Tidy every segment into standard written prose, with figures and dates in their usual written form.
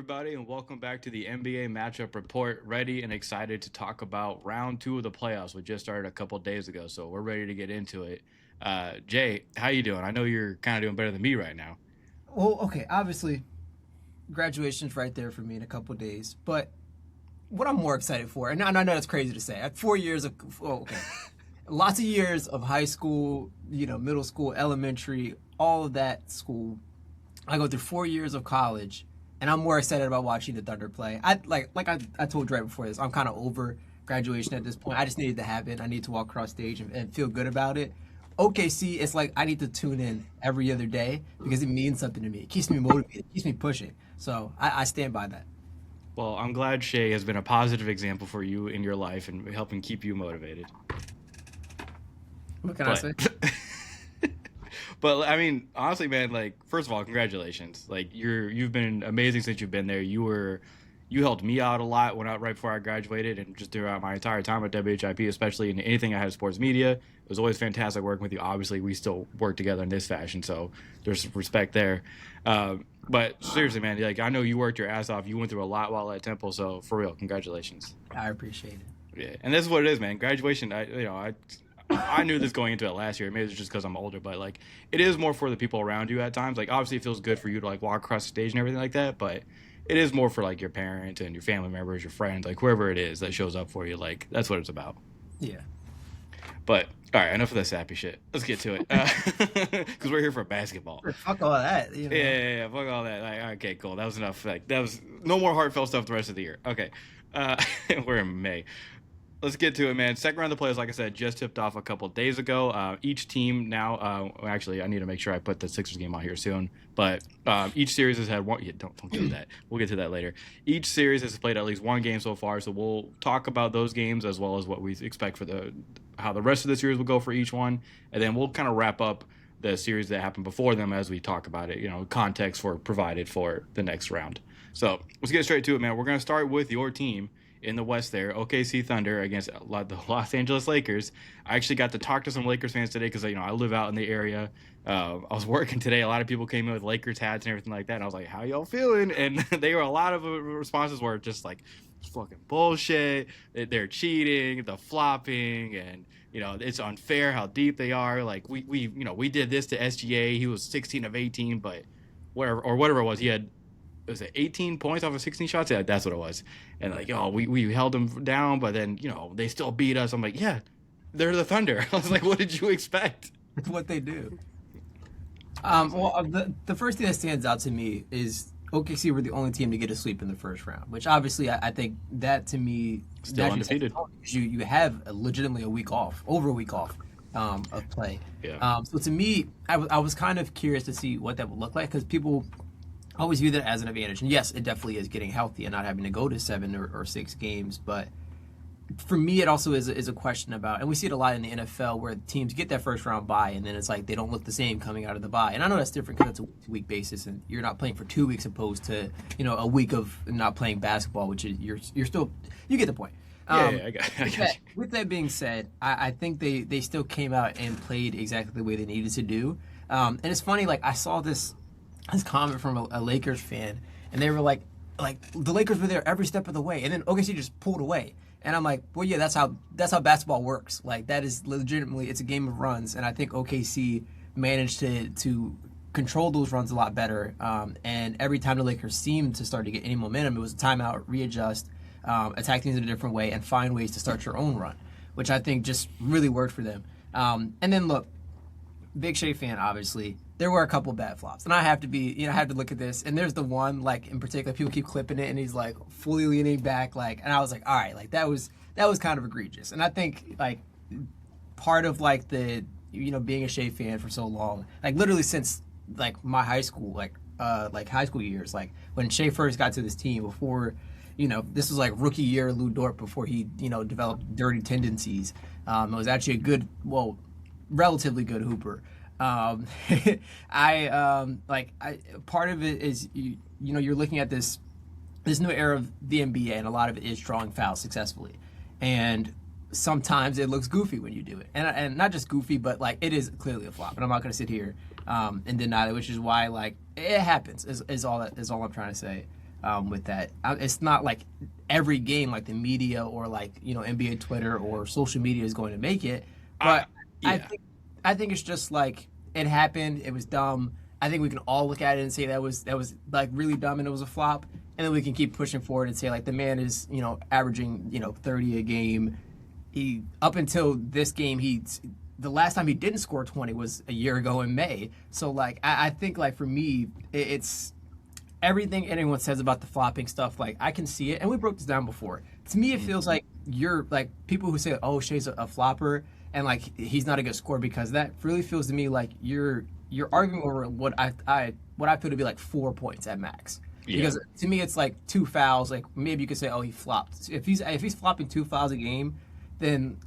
everybody, and welcome back to the NBA Matchup Report. Ready and excited to talk about round two of the playoffs, which just started a couple days ago. So we're ready to get into it. Jay, how you doing? I know you're kind of doing better than me right now. Well, okay, obviously, graduation's right there for me in a couple of days. But what I'm more excited for, and I know that's crazy to say, I have 4 years of, okay, lots of years of high school, middle school, elementary, all of that school. I go through 4 years of college, and I'm more excited about watching the Thunder play. I told you right before this, I'm kind of over graduation at this point. I just needed to happen. I need to walk across stage and feel good about it. OKC, it's like I need to tune in every other day because it means something to me. It keeps me motivated. It keeps me pushing. So I stand by that. Well, I'm glad Shay has been a positive example for you in your life and helping keep you motivated. What can I But say? but I mean, honestly, man, like first of all, congratulations. Like you've been amazing since you've been there. You helped me out a lot when I right before I graduated and just throughout my entire time at WHIP, especially in anything I had sports media. It was always fantastic working with you. Obviously, we still work together in this fashion, so there's respect there. But seriously, man, like I know you worked your ass off. You went through a lot while at Temple, so for real, congratulations. I appreciate it. Yeah, and this is what it is, man. Graduation. I knew this going into it last year. Maybe it's just because I'm older, but like it is more for the people around you at times. Like obviously, it feels good for you to like walk across the stage and everything like that, but it is more for like your parents and your family members, your friends, like whoever it is that shows up for you. Like that's what it's about. Yeah. But all right, enough of that sappy shit. Let's get to it because we're here for basketball. Fuck all that. Yeah, fuck all that. Like, okay, cool. That was enough. Like that was no more heartfelt stuff the rest of the year. Okay, uh, we're in May. Let's get to it, man. Second round of playoffs, like I said, just tipped off a couple of days ago. Each team now, actually, I need to make sure I put the Sixers game out here soon. But each series has had one. Yeah, don't do that. We'll get to that later. Each series has played at least one game so far, so we'll talk about those games as well as what we expect for the how the rest of the series will go for each one, and then we'll kind of wrap up the series that happened before them as we talk about it. Context for provided for the next round. So let's get straight to it, man. We're gonna start with your team in the West there, OKC Thunder against the Los Angeles Lakers. I actually got to talk to some Lakers fans today because I live out in the area. I was working today. A lot of people came in with Lakers hats and everything like that. And I was like, "How y'all feeling?" And they were a lot of responses were just like, "It's fucking bullshit. They're cheating, the flopping, and it's unfair how deep they are. Like we did this to SGA. He was 16 of 18, but whatever it was, he had." Was it 18 points off of 16 shots? Yeah, that's what it was. And like, we held them down, but then, they still beat us. I'm like, yeah, they're the Thunder. I was like, what did you expect? It's what they do. Honestly. The first thing that stands out to me is OKC were the only team to get a sweep in the first round, which obviously I think that to me Still that just undefeated. you have legitimately a week off, over a week off of play. Yeah. So to me, I was kind of curious to see what that would look like because people always view that as an advantage. And yes, it definitely is getting healthy and not having to go to 7 or 6 games. But for me, it also is a question about, and we see it a lot in the NFL where teams get that first round bye, and then it's like they don't look the same coming out of the bye. And I know that's different because it's a week-to-week basis, and you're not playing for 2 weeks opposed to a week of not playing basketball, which is you're still you get the point. Yeah, I got you. With that being said, I think they still came out and played exactly the way they needed to do. And it's funny, like I saw this comment from a Lakers fan, and they were like the Lakers were there every step of the way, and then OKC just pulled away. And I'm like, well, yeah, that's how basketball works. Like that is legitimately it's a game of runs, and I think OKC managed to control those runs a lot better. And every time the Lakers seemed to start to get any momentum, it was a timeout, readjust, attack things in a different way, and find ways to start your own run, which I think just really worked for them. And then look, big Shea fan, obviously. There were a couple bad flops, and I have to I have to look at this. And there's the one, like in particular, people keep clipping it, and he's like fully leaning back, like, and I was like, all right, like that was kind of egregious. And I think like part of like the being a Shea fan for so long, like literally since like my high school, like high school years, like when Shea first got to this team before. This was like rookie year Lou Dort before he, developed dirty tendencies. It was actually a good, well, relatively good hooper. Um, I part of it is you're looking at this new era of the NBA, and a lot of it is drawing fouls successfully, and sometimes it looks goofy when you do it, and not just goofy, but like it is clearly a flop. And I'm not going to sit here and deny it, which is why like it happens. Is all I'm trying to say. with that. It's not like every game like the media or like NBA Twitter or social media is going to make it, I but I yeah. think I think it's just like it happened. It was dumb. I think we can all look at it and say that was like really dumb and it was a flop, and then we can keep pushing forward and say like the man is averaging 30 a game. He up until this game the last time he didn't score 20 was a year ago in May. So like I think like for me it's everything anyone says about the flopping stuff, like I can see it, and we broke this down before. To me, it feels like you're like people who say, "Oh, Shea's a flopper," and like he's not a good scorer because that really feels to me like you're arguing over what I feel to be like 4 points at max. Yeah. Because to me, it's like two fouls. Like maybe you could say, "Oh, he flopped." If he's flopping two fouls a game, then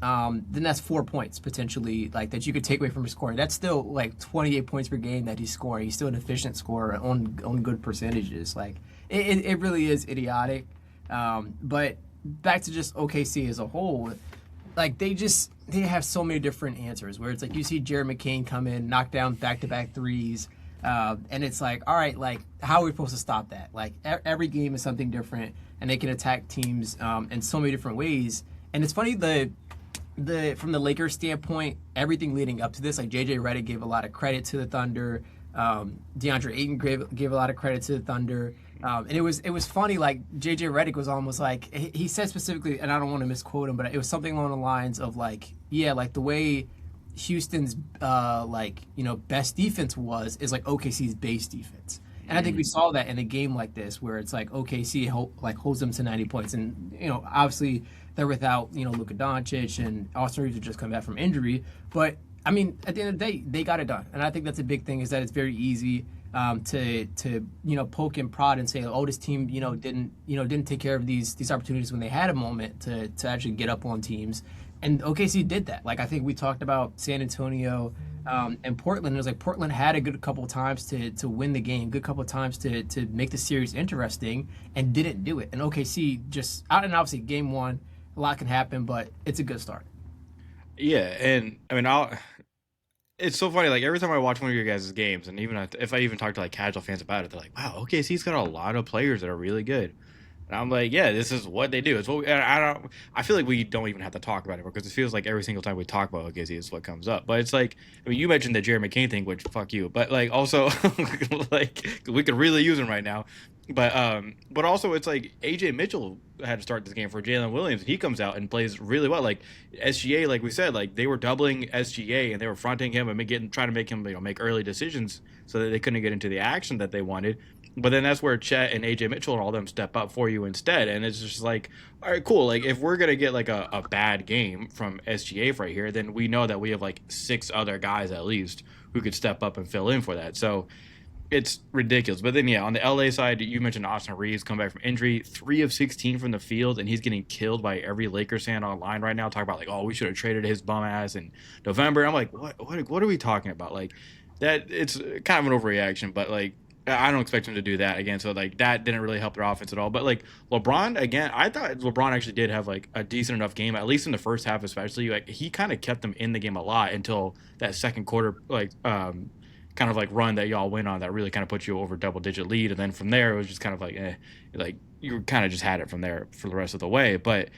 that's 4 points potentially like that you could take away from his scoring. That's still like 28 points per game that he's scoring. He's still an efficient scorer on good percentages. Like it really is idiotic. But back to just OKC as a whole, like they have so many different answers where it's like you see Jared McCain come in, knock down back to back threes. And it's like, all right, like how are we supposed to stop that? Like every game is something different, and they can attack teams in so many different ways. And it's funny the from the Lakers standpoint, everything leading up to this, like JJ Redick gave a lot of credit to the Thunder. DeAndre Ayton gave a lot of credit to the Thunder. And it was funny. Like JJ Redick was almost like he said specifically, and I don't want to misquote him, but it was something along the lines of like, yeah, like the way Houston's best defense is like OKC's base defense. And I think we saw that in a game like this where it's like OKC holds them to 90 points, and obviously they're without Luka Doncic, and Austin Reeves just come back from injury. But I mean, at the end of the day, they got it done, and I think that's a big thing is that it's very easy to poke and prod and say, oh, this team didn't take care of these opportunities when they had a moment to actually get up on teams, and OKC did that. Like I think we talked about San Antonio and Portland. It was like Portland had a good couple of times to win the game, good couple of times to make the series interesting, and didn't do it. And OKC just out, and obviously game one, a lot can happen, but it's a good start. Yeah, and I mean, it's so funny. Like every time I watch one of your guys' games, and even if I even talk to like casual fans about it, they're like, "Wow, OKC's got a lot of players that are really good." And I'm like, "Yeah, this is what they do. It's what and I don't. I feel like we don't even have to talk about it because it feels like every single time we talk about OKC is what comes up. But it's like, I mean, you mentioned the Jerry McCain thing, which fuck you. But like also, like we could really use him right now. But also it's like AJ Mitchell had to start this game for Jalen Williams, and he comes out and plays really well. Like SGA, like we said, like they were doubling SGA and they were fronting him and trying to make him make early decisions so that they couldn't get into the action that they wanted. But then that's where Chet and AJ Mitchell and all them step up for you instead, and it's just like, all right, cool. Like if we're gonna get like a bad game from SGA right here, then we know that we have like six other guys at least who could step up and fill in for that. So it's ridiculous. But then, yeah, on the LA side, you mentioned Austin Reeves come back from injury, 3 of 16 from the field, and he's getting killed by every Lakers fan online right now. Talk about like, oh, we should have traded his bum ass in November. I'm like, what are we talking about? Like that, it's kind of an overreaction, but like I don't expect him to do that again. So like that didn't really help their offense at all. But like LeBron again, I thought LeBron actually did have like a decent enough game, at least in the first half, especially. Like he kind of kept them in the game a lot until that second quarter, kind of like run that y'all went on that really kind of put you over double digit lead, and then from there it was just kind of like like you kind of just had it from there for the rest of the way. But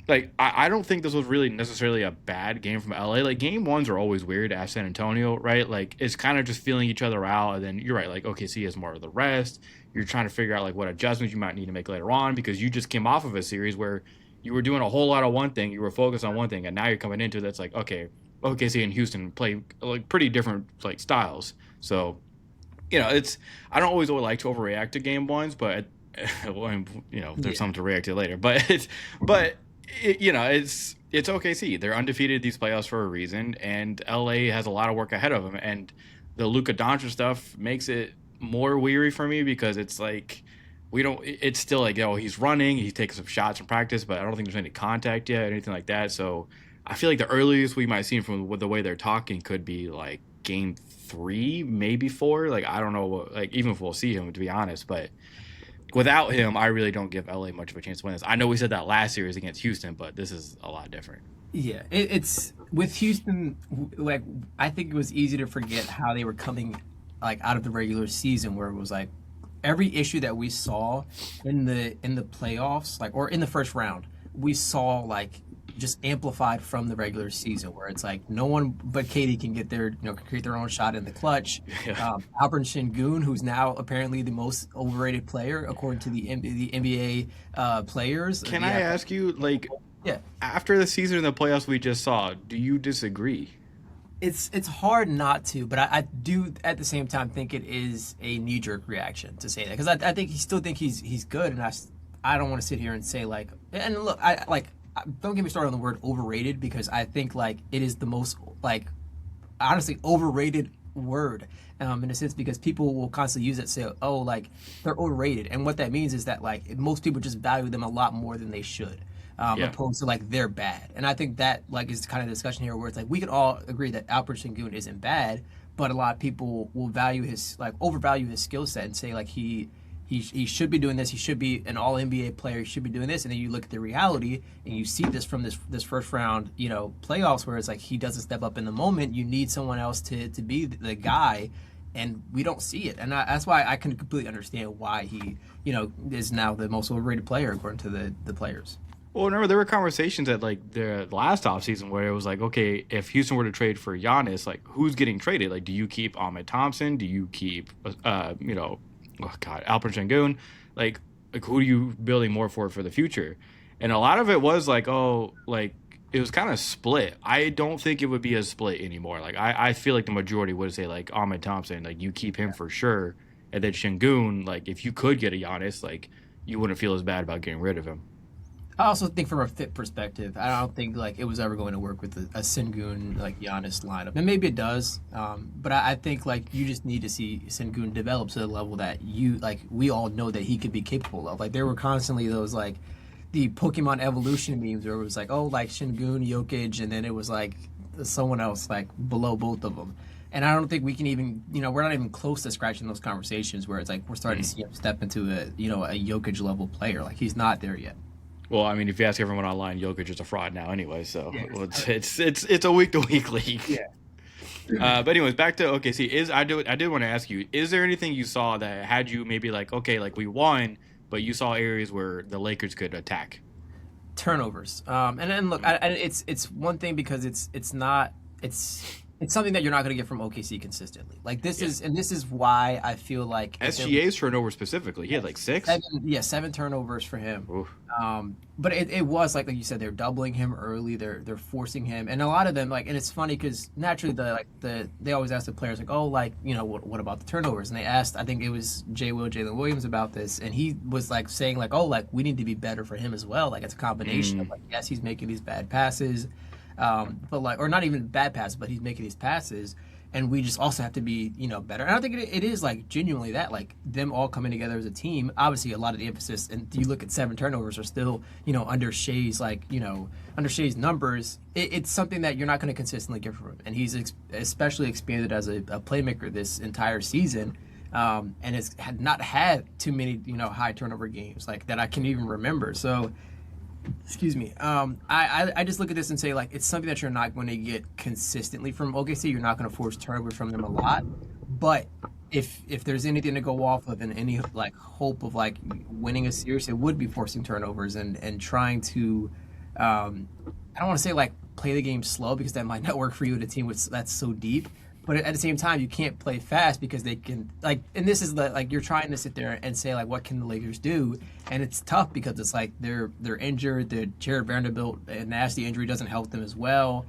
like I don't think this was really necessarily a bad game from LA. Like game ones are always weird at San Antonio, right? Like it's kind of just feeling each other out, and then you're right, like OKC is more of the rest. You're trying to figure out like what adjustments you might need to make later on because you just came off of a series where you were doing a whole lot of one thing, you were focused on one thing, and now you're coming into that's like, okay, OKC and Houston play like pretty different like styles. So, it's I don't always like to overreact to game ones, but well, there's Yeah. something to react to later. But it's OKC. They're undefeated these playoffs for a reason, and LA has a lot of work ahead of them. And the Luka Doncic stuff makes it more weary for me because it's like we don't. It's still like he's running, he's taking some shots in practice, but I don't think there's any contact yet or anything like that. So I feel like the earliest we might see him from the way they're talking could be like game three, maybe four. Like I don't know, like even if we'll see him to be honest. But without him, I really don't give LA much of a chance to win this. I know we said that last series against Houston, but this is a lot different. Yeah, it's with Houston. Like I think it was easy to forget how they were coming, like out of the regular season, where it was like every issue that we saw in the playoffs, like or in the first round, we saw like just amplified from the regular season, where it's like no one but Katie can get their create their own shot in the clutch. Yeah. Albert Şengün, who's now apparently the most overrated player according to the NBA players. Can I ask you, like, Yeah, after the season and the playoffs we just saw, do you disagree? it's hard not to, but I do at the same time think it is a knee jerk reaction to say that because I think still think he's good, and I don't want to sit here and say like, and look, don't get me started on the word overrated because I think like it is the most like honestly overrated word in a sense because people will constantly use it say oh like they're overrated, and what that means is that like most people just value them a lot more than they should, Yeah. opposed to like they're bad. And I think that like is kind of the discussion here where it's like we can all agree that Alper Şengün isn't bad, but a lot of people will value his like overvalue his skill set and say like he should be doing this. He should be an All NBA player. He should be doing this. And then you look at the reality, and you see this from this first round, playoffs, where it's like he doesn't step up in the moment. You need someone else to be the guy, and we don't see it. And that's why I can completely understand why he, is now the most overrated player according to the players. Well, remember there were conversations at like the last offseason where it was like, okay, if Houston were to trade for Giannis, like who's getting traded? Like, do you keep Ahmed Thompson? Do you keep, oh God, Alper Şengün? Like who are you building more for the future? And a lot of it was like, oh, like it was kind of split. I don't think it would be a split anymore. Like I feel like the majority would say like Ahmed Thompson, like you keep him for sure, and then Şengün, like if you could get a Giannis, like you wouldn't feel as bad about getting rid of him. I also think from a fit perspective, I don't think like it was ever going to work with a Sengun like Giannis lineup, and maybe it does. But I think like you just need to see Sengun develop to the level that we all know that he could be capable of. Like there were constantly those like the Pokemon evolution memes where it was like like Sengun, Jokic, and then it was like someone else like below both of them. And I don't think we can even, we're not even close to scratching those conversations where it's like we're starting to see him step into a Jokic level player. Like he's not there yet. Well, I mean, if you ask everyone online, Jokic is a fraud now anyway. So Yeah. well, it's a week to week league. Yeah. But anyways, back to OKC. I did want to ask you: is there anything you saw that had you maybe like okay, like we won, but you saw areas where the Lakers could attack? Turnovers. And then look, it's one thing because it's something that you're not going to get from OKC consistently. Like this is why I feel like SGA's turnover specifically, he had like 6. seven turnovers for him. Oof. But it was like you said, they're doubling him early. They're forcing him, and a lot of them and it's funny because naturally they always ask the players like, oh, like what about the turnovers? And they asked, I think it was Jalen Williams about this, and he was like saying like, oh, like we need to be better for him as well. Like it's a combination of like yes, he's making these bad passes. But like, or not even bad passes, but he's making these passes, and we just also have to be, better. And I think it is like genuinely that like them all coming together as a team. Obviously, a lot of the emphasis, and you look at 7 turnovers are still, under Shea's under Shea's numbers. It's something that you're not going to consistently get from him, and he's especially expanded as a playmaker this entire season. And has not had too many, high turnover games like that I can even remember. So. Excuse me. I just look at this and say like it's something that you're not going to get consistently from OKC. You're not going to force turnovers from them a lot, but if there's anything to go off of and any like hope of like winning a series, it would be forcing turnovers and trying to. I don't want to say like play the game slow because that might not work for you at a team that's so deep. But at the same time, you can't play fast because they can and this is you're trying to sit there and say like, what can the Lakers do? And it's tough because it's like they're injured. The Jared Vanderbilt a nasty injury doesn't help them as well.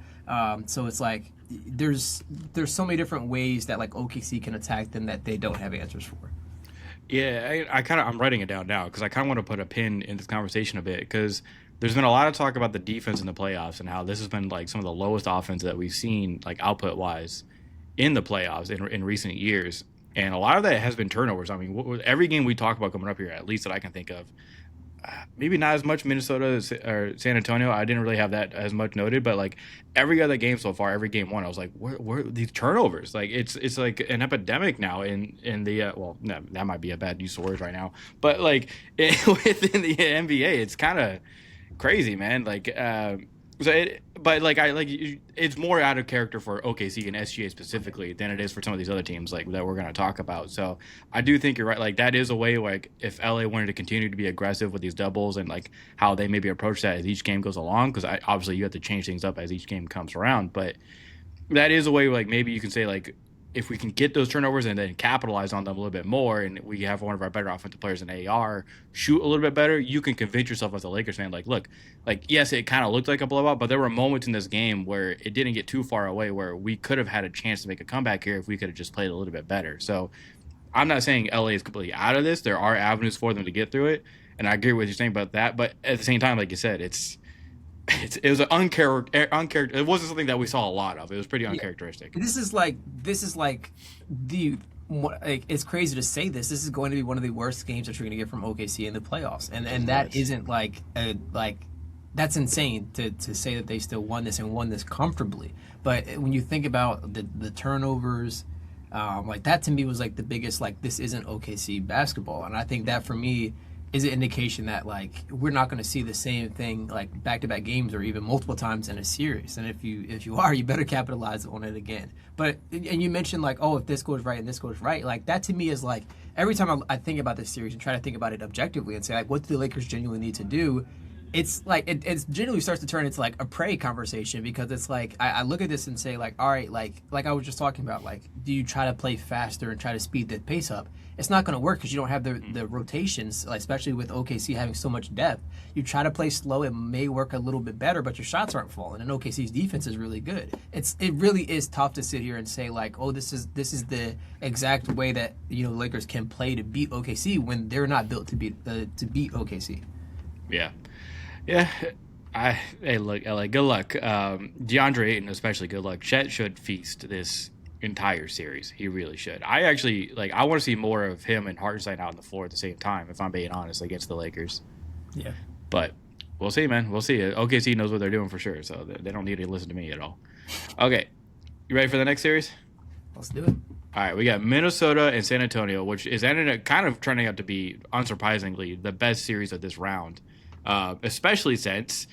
So it's like there's so many different ways that like OKC can attack them that they don't have answers for. Yeah, I'm writing it down now because I kind of want to put a pin in this conversation a bit because there's been a lot of talk about the defense in the playoffs and how this has been like some of the lowest offense that we've seen like output wise in the playoffs in recent years, and a lot of that has been turnovers. I mean, every game we talk about coming up here, at least that I can think of, maybe not as much Minnesota or San Antonio. I didn't really have that as much noted, but like every other game so far, every game one, I was like, where are these turnovers? Like it's like an epidemic now in the well, no, that might be a bad use of words right now, but like within the NBA, it's kind of crazy, man. Like But like it's more out of character for OKC and SGA specifically than it is for some of these other teams like that we're going to talk about. So I do think you're right. Like that is a way like if LA wanted to continue to be aggressive with these doubles and like how they maybe approach that as each game goes along, because obviously you have to change things up as each game comes around. But that is a way like maybe you can say like if we can get those turnovers and then capitalize on them a little bit more, and we have one of our better offensive players in AR shoot a little bit better, you can convince yourself as a Lakers fan, like, look, like, yes, it kind of looked like a blowout, but there were moments in this game where it didn't get too far away where we could have had a chance to make a comeback here if we could have just played a little bit better. So I'm not saying LA is completely out of this. There are avenues for them to get through it. And I agree with what you're saying about that. But at the same time, like you said, it was an uncharacter. It wasn't something that we saw a lot of. It was pretty Yeah. uncharacteristic. This is like the like, it's crazy to say this. This is going to be one of the worst games that you're going to get from OKC in the playoffs, and that Yes. isn't like that's insane to say that they still won this and won this comfortably. But when you think about the turnovers, like that to me was like the biggest like this isn't OKC basketball, and I think that for me is an indication that like we're not going to see the same thing like back to back games or even multiple times in a series. And if you are, you better capitalize on it again. But and you mentioned like, oh, if this goes right and this goes right, like that to me is like every time I think about this series and try to think about it objectively and say like, what do the Lakers genuinely need to do? It's like it's generally starts to turn into like a prey conversation, because it's like I look at this and say like, all right, like I was just talking about, like, do you try to play faster and try to speed the pace up? It's not going to work because you don't have the rotations, like, especially with OKC having so much depth. You try to play slow, it may work a little bit better, but your shots aren't falling, and OKC's defense is really good. It really is tough to sit here and say like, oh, this is the exact way that the Lakers can play to beat OKC when they're not built to beat OKC. Yeah. Yeah. Hey, look, LA, good luck. DeAndre Ayton, especially, good luck. Chet should feast this entire series. He really should. I actually like. I want to see more of him and Hartenstein out on the floor at the same time. If I'm being honest, against the Lakers, Yeah, but we'll see, man. We'll see. OKC knows what they're doing for sure, so they don't need to listen to me at all. Okay, you ready for the next series? let's do it. All right, we got Minnesota and San Antonio, which is ended up kind of turning out to be, unsurprisingly, the best series of this round, especially since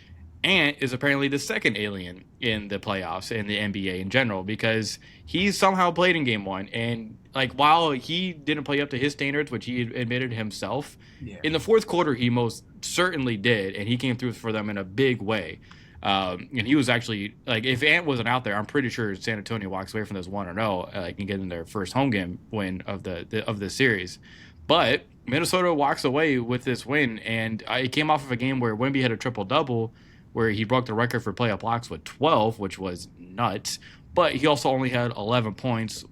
Ant is apparently the second alien in the playoffs in the NBA in general, because he somehow played in Game One, and like while he didn't play up to his standards, which he admitted himself, Yeah. in the fourth quarter he most certainly did, and he came through for them in a big way. And he was actually like, if Ant wasn't out there, I'm pretty sure San Antonio walks away from this 1-0, like, and getting their first home game win of the series. But Minnesota walks away with this win, and it came off of a game where Wemby had a triple double, where he broke the record for playoff blocks with 12, which was nuts. But he also only had 11 points.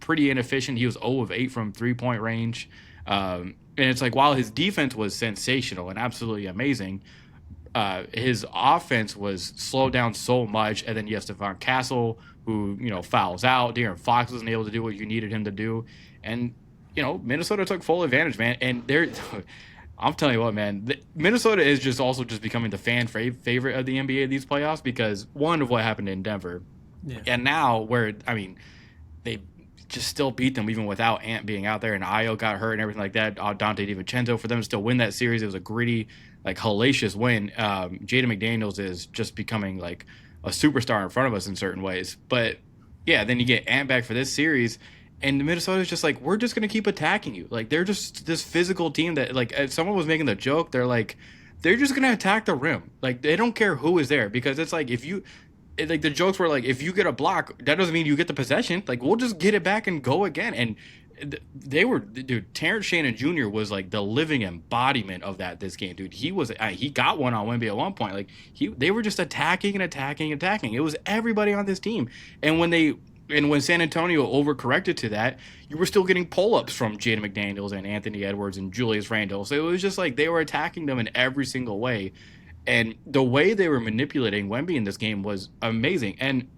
Pretty inefficient. He was 0 of 8 from 3-point range. And it's like, while his defense was sensational and absolutely amazing, his offense was slowed down so much. And then you have Stephon Castle, who, fouls out. De'Aaron Fox wasn't able to do what you needed him to do. And, Minnesota took full advantage, man. And they're, I'm telling you what, man, Minnesota is just becoming the fan favorite of the NBA these playoffs, because one of what happened in Denver. Yeah. And now they just still beat them even without Ant being out there, and Io got hurt and everything like that. Dante DiVincenzo, for them to still win that series, it was a gritty, like, hellacious win. Jaden McDaniels is just becoming like a superstar in front of us in certain ways. But yeah, then you get Ant back for this series, and Minnesota's just like, we're just gonna keep attacking you. Like, they're just this physical team that, like, if someone was making the joke, they're just gonna attack the rim. Like, they don't care who is there, because it's like, like, the jokes were like, if you get a block, that doesn't mean you get the possession. Like, we'll just get it back and go again. And dude, Terrence Shannon Jr. was like the living embodiment of this game, dude. He got one on Wemby at one point. Like, they were just attacking and attacking and attacking. It was everybody on this team. And when San Antonio overcorrected to that, you were still getting pull-ups from Jaden McDaniels and Anthony Edwards and Julius Randle. So it was just like they were attacking them in every single way. And the way they were manipulating Wemby in this game was amazing. And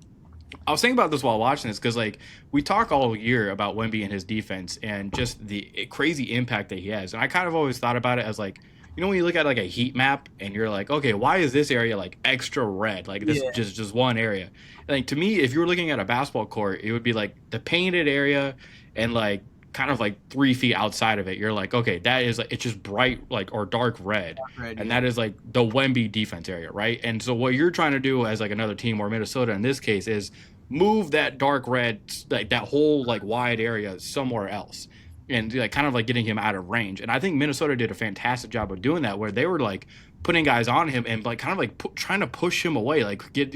I was thinking about this while watching this, because, like, we talk all year about Wemby and his defense and just the crazy impact that he has. And I kind of always thought about it as, like, when you look at, like, a heat map and you're like, okay, why is this area, like, extra red? Like, this Yeah. just one area. And, like, to me, if you were looking at a basketball court, it would be like the painted area and, like, kind of like 3 feet outside of it, you're like, okay, that is like, it's just bright like or dark red, Red, and yeah. that is like the Wemby defense area, right? And so what you're trying to do as like another team or Minnesota in this case is move that dark red, like that whole like wide area somewhere else, and like kind of like getting him out of range. And I think Minnesota did a fantastic job of doing that, where they were like putting guys on him and like kind of like trying to push him away, like get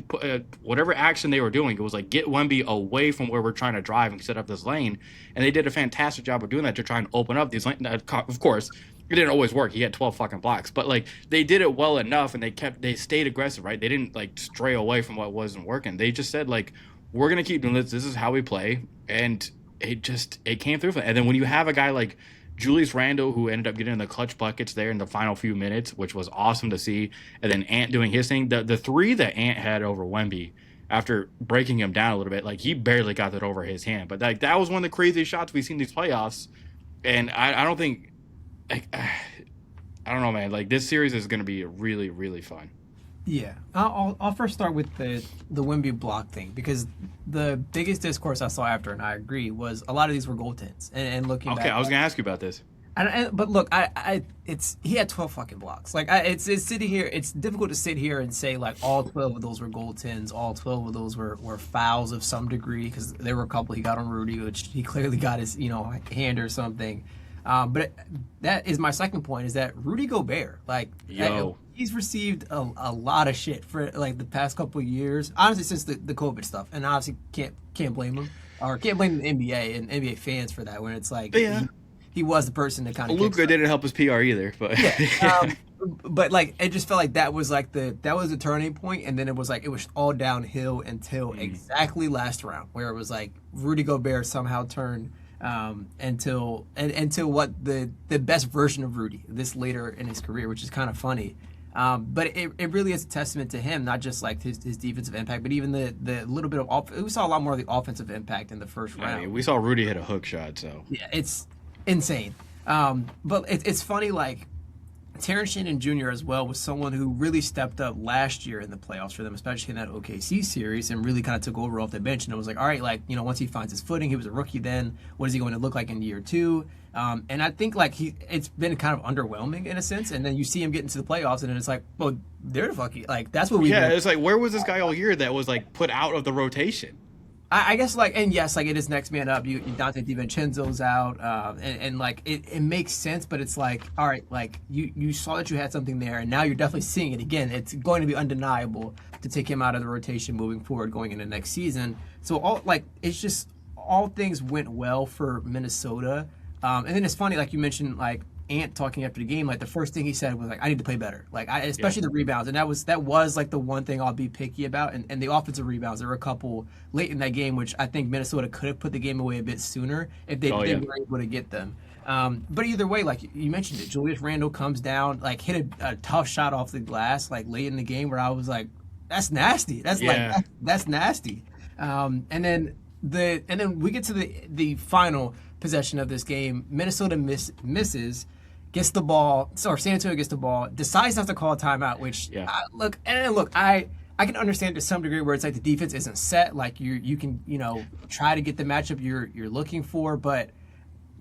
whatever action they were doing. It was like get Wemby away from where we're trying to drive and set up this lane, and they did a fantastic job of doing that to try and open up these lanes. Of course, it didn't always work. He had 12 fucking blocks, but like they did it well enough, and they stayed aggressive, right? They didn't like stray away from what wasn't working. They just said like, we're gonna keep doing this. This is how we play, and it came through. And then when you have a guy like Julius Randle, who ended up getting the clutch buckets there in the final few minutes, which was awesome to see, and then Ant doing his thing. The three that Ant had over Wemby after breaking him down a little bit, like he barely got that over his hand. But like that was one of the craziest shots we've seen these playoffs. And I don't think, like, I don't know, man. Like this series is going to be really, really fun. Yeah, I'll first start with the Wemby block thing, because the biggest discourse I saw after, and I agree, was a lot of these were goaltends. And looking Okay, back, I was going to ask you about this. but look, it's he had 12 fucking blocks. Like it's sitting here, it's difficult to sit here and say like all 12 of those were goaltends, all 12 of those were fouls of some degree, because there were a couple he got on Rudy, which he clearly got his hand or something. But that is my second point, is that Rudy Gobert, like, Yo. he's received a lot of shit for like the past couple of years, honestly, since the COVID stuff, and obviously can't blame him, or can't blame the NBA and NBA fans for that, when it's like Yeah. he was the person that kind of Luka didn't help his PR either, but but like it just felt like that was like that was the turning point, and then it was like it was all downhill until exactly last round, where it was like Rudy Gobert somehow turned until what the best version of Rudy this later in his career, which is kind of funny. But it really is a testament to him, not just like his defensive impact, but even the little bit of we saw a lot more of the offensive impact in the first round. I mean, we saw Rudy hit a hook shot, so Yeah, it's insane. But it's funny, like Terrence Shannon Jr. as well was someone who really stepped up last year in the playoffs for them, especially in that OKC series, and really kind of took over off the bench. And it was like, all right, like, once he finds his footing, he was a rookie then. What is he going to look like in year two? And I think like it's been kind of underwhelming in a sense. And then you see him get into the playoffs, and then it's like, well, they're the fucking, like, that's what we. yeah, it's like, where was this guy all year that was like put out of the rotation? I guess, like, and yes, like, it is next man up. Dante DiVincenzo's out, and like it makes sense, but it's like, all right, like you saw that you had something there, and now you're definitely seeing it again. It's going to be undeniable to take him out of the rotation moving forward, going into next season. So it's just all things went well for Minnesota, and then it's funny, like you mentioned, like Ant talking after the game, like the first thing he said was like, I need to play better, like especially the rebounds, and that was like the one thing I'll be picky about, and the offensive rebounds. There were a couple late in that game which I think Minnesota could have put the game away a bit sooner if they were able to get them. But either way, like you mentioned it, Julius Randle comes down, like hit a tough shot off the glass like late in the game, where I was like, that's nasty. That's nasty. And then we get to the final possession of this game. Minnesota misses, gets the ball, or San Antonio gets the ball, decides not to call a timeout, which I can understand to some degree, where it's like the defense isn't set, like you can try to get the matchup you're looking for, but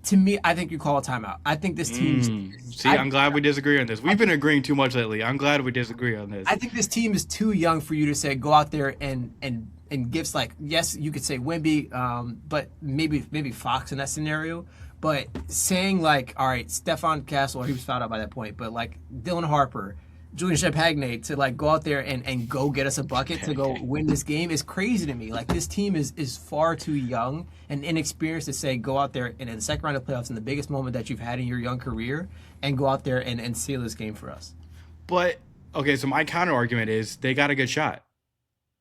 to me, I think you call a timeout. I think this team. I'm glad we disagree on this. We've been agreeing too much lately. I'm glad we disagree on this. I think this team is too young for you to say go out there and gifts, like, yes, you could say Wemby, but maybe Fox in that scenario. But saying like, all right, Stefan Castle, he was fouled out by that point, but like Dylan Harper, Julian Champagne to like go out there and go get us a bucket to go win this game is crazy to me. Like, this team is far too young and inexperienced to say go out there and in the second round of playoffs, in the biggest moment that you've had in your young career, and go out there and seal this game for us. But okay, so my counter argument is they got a good shot.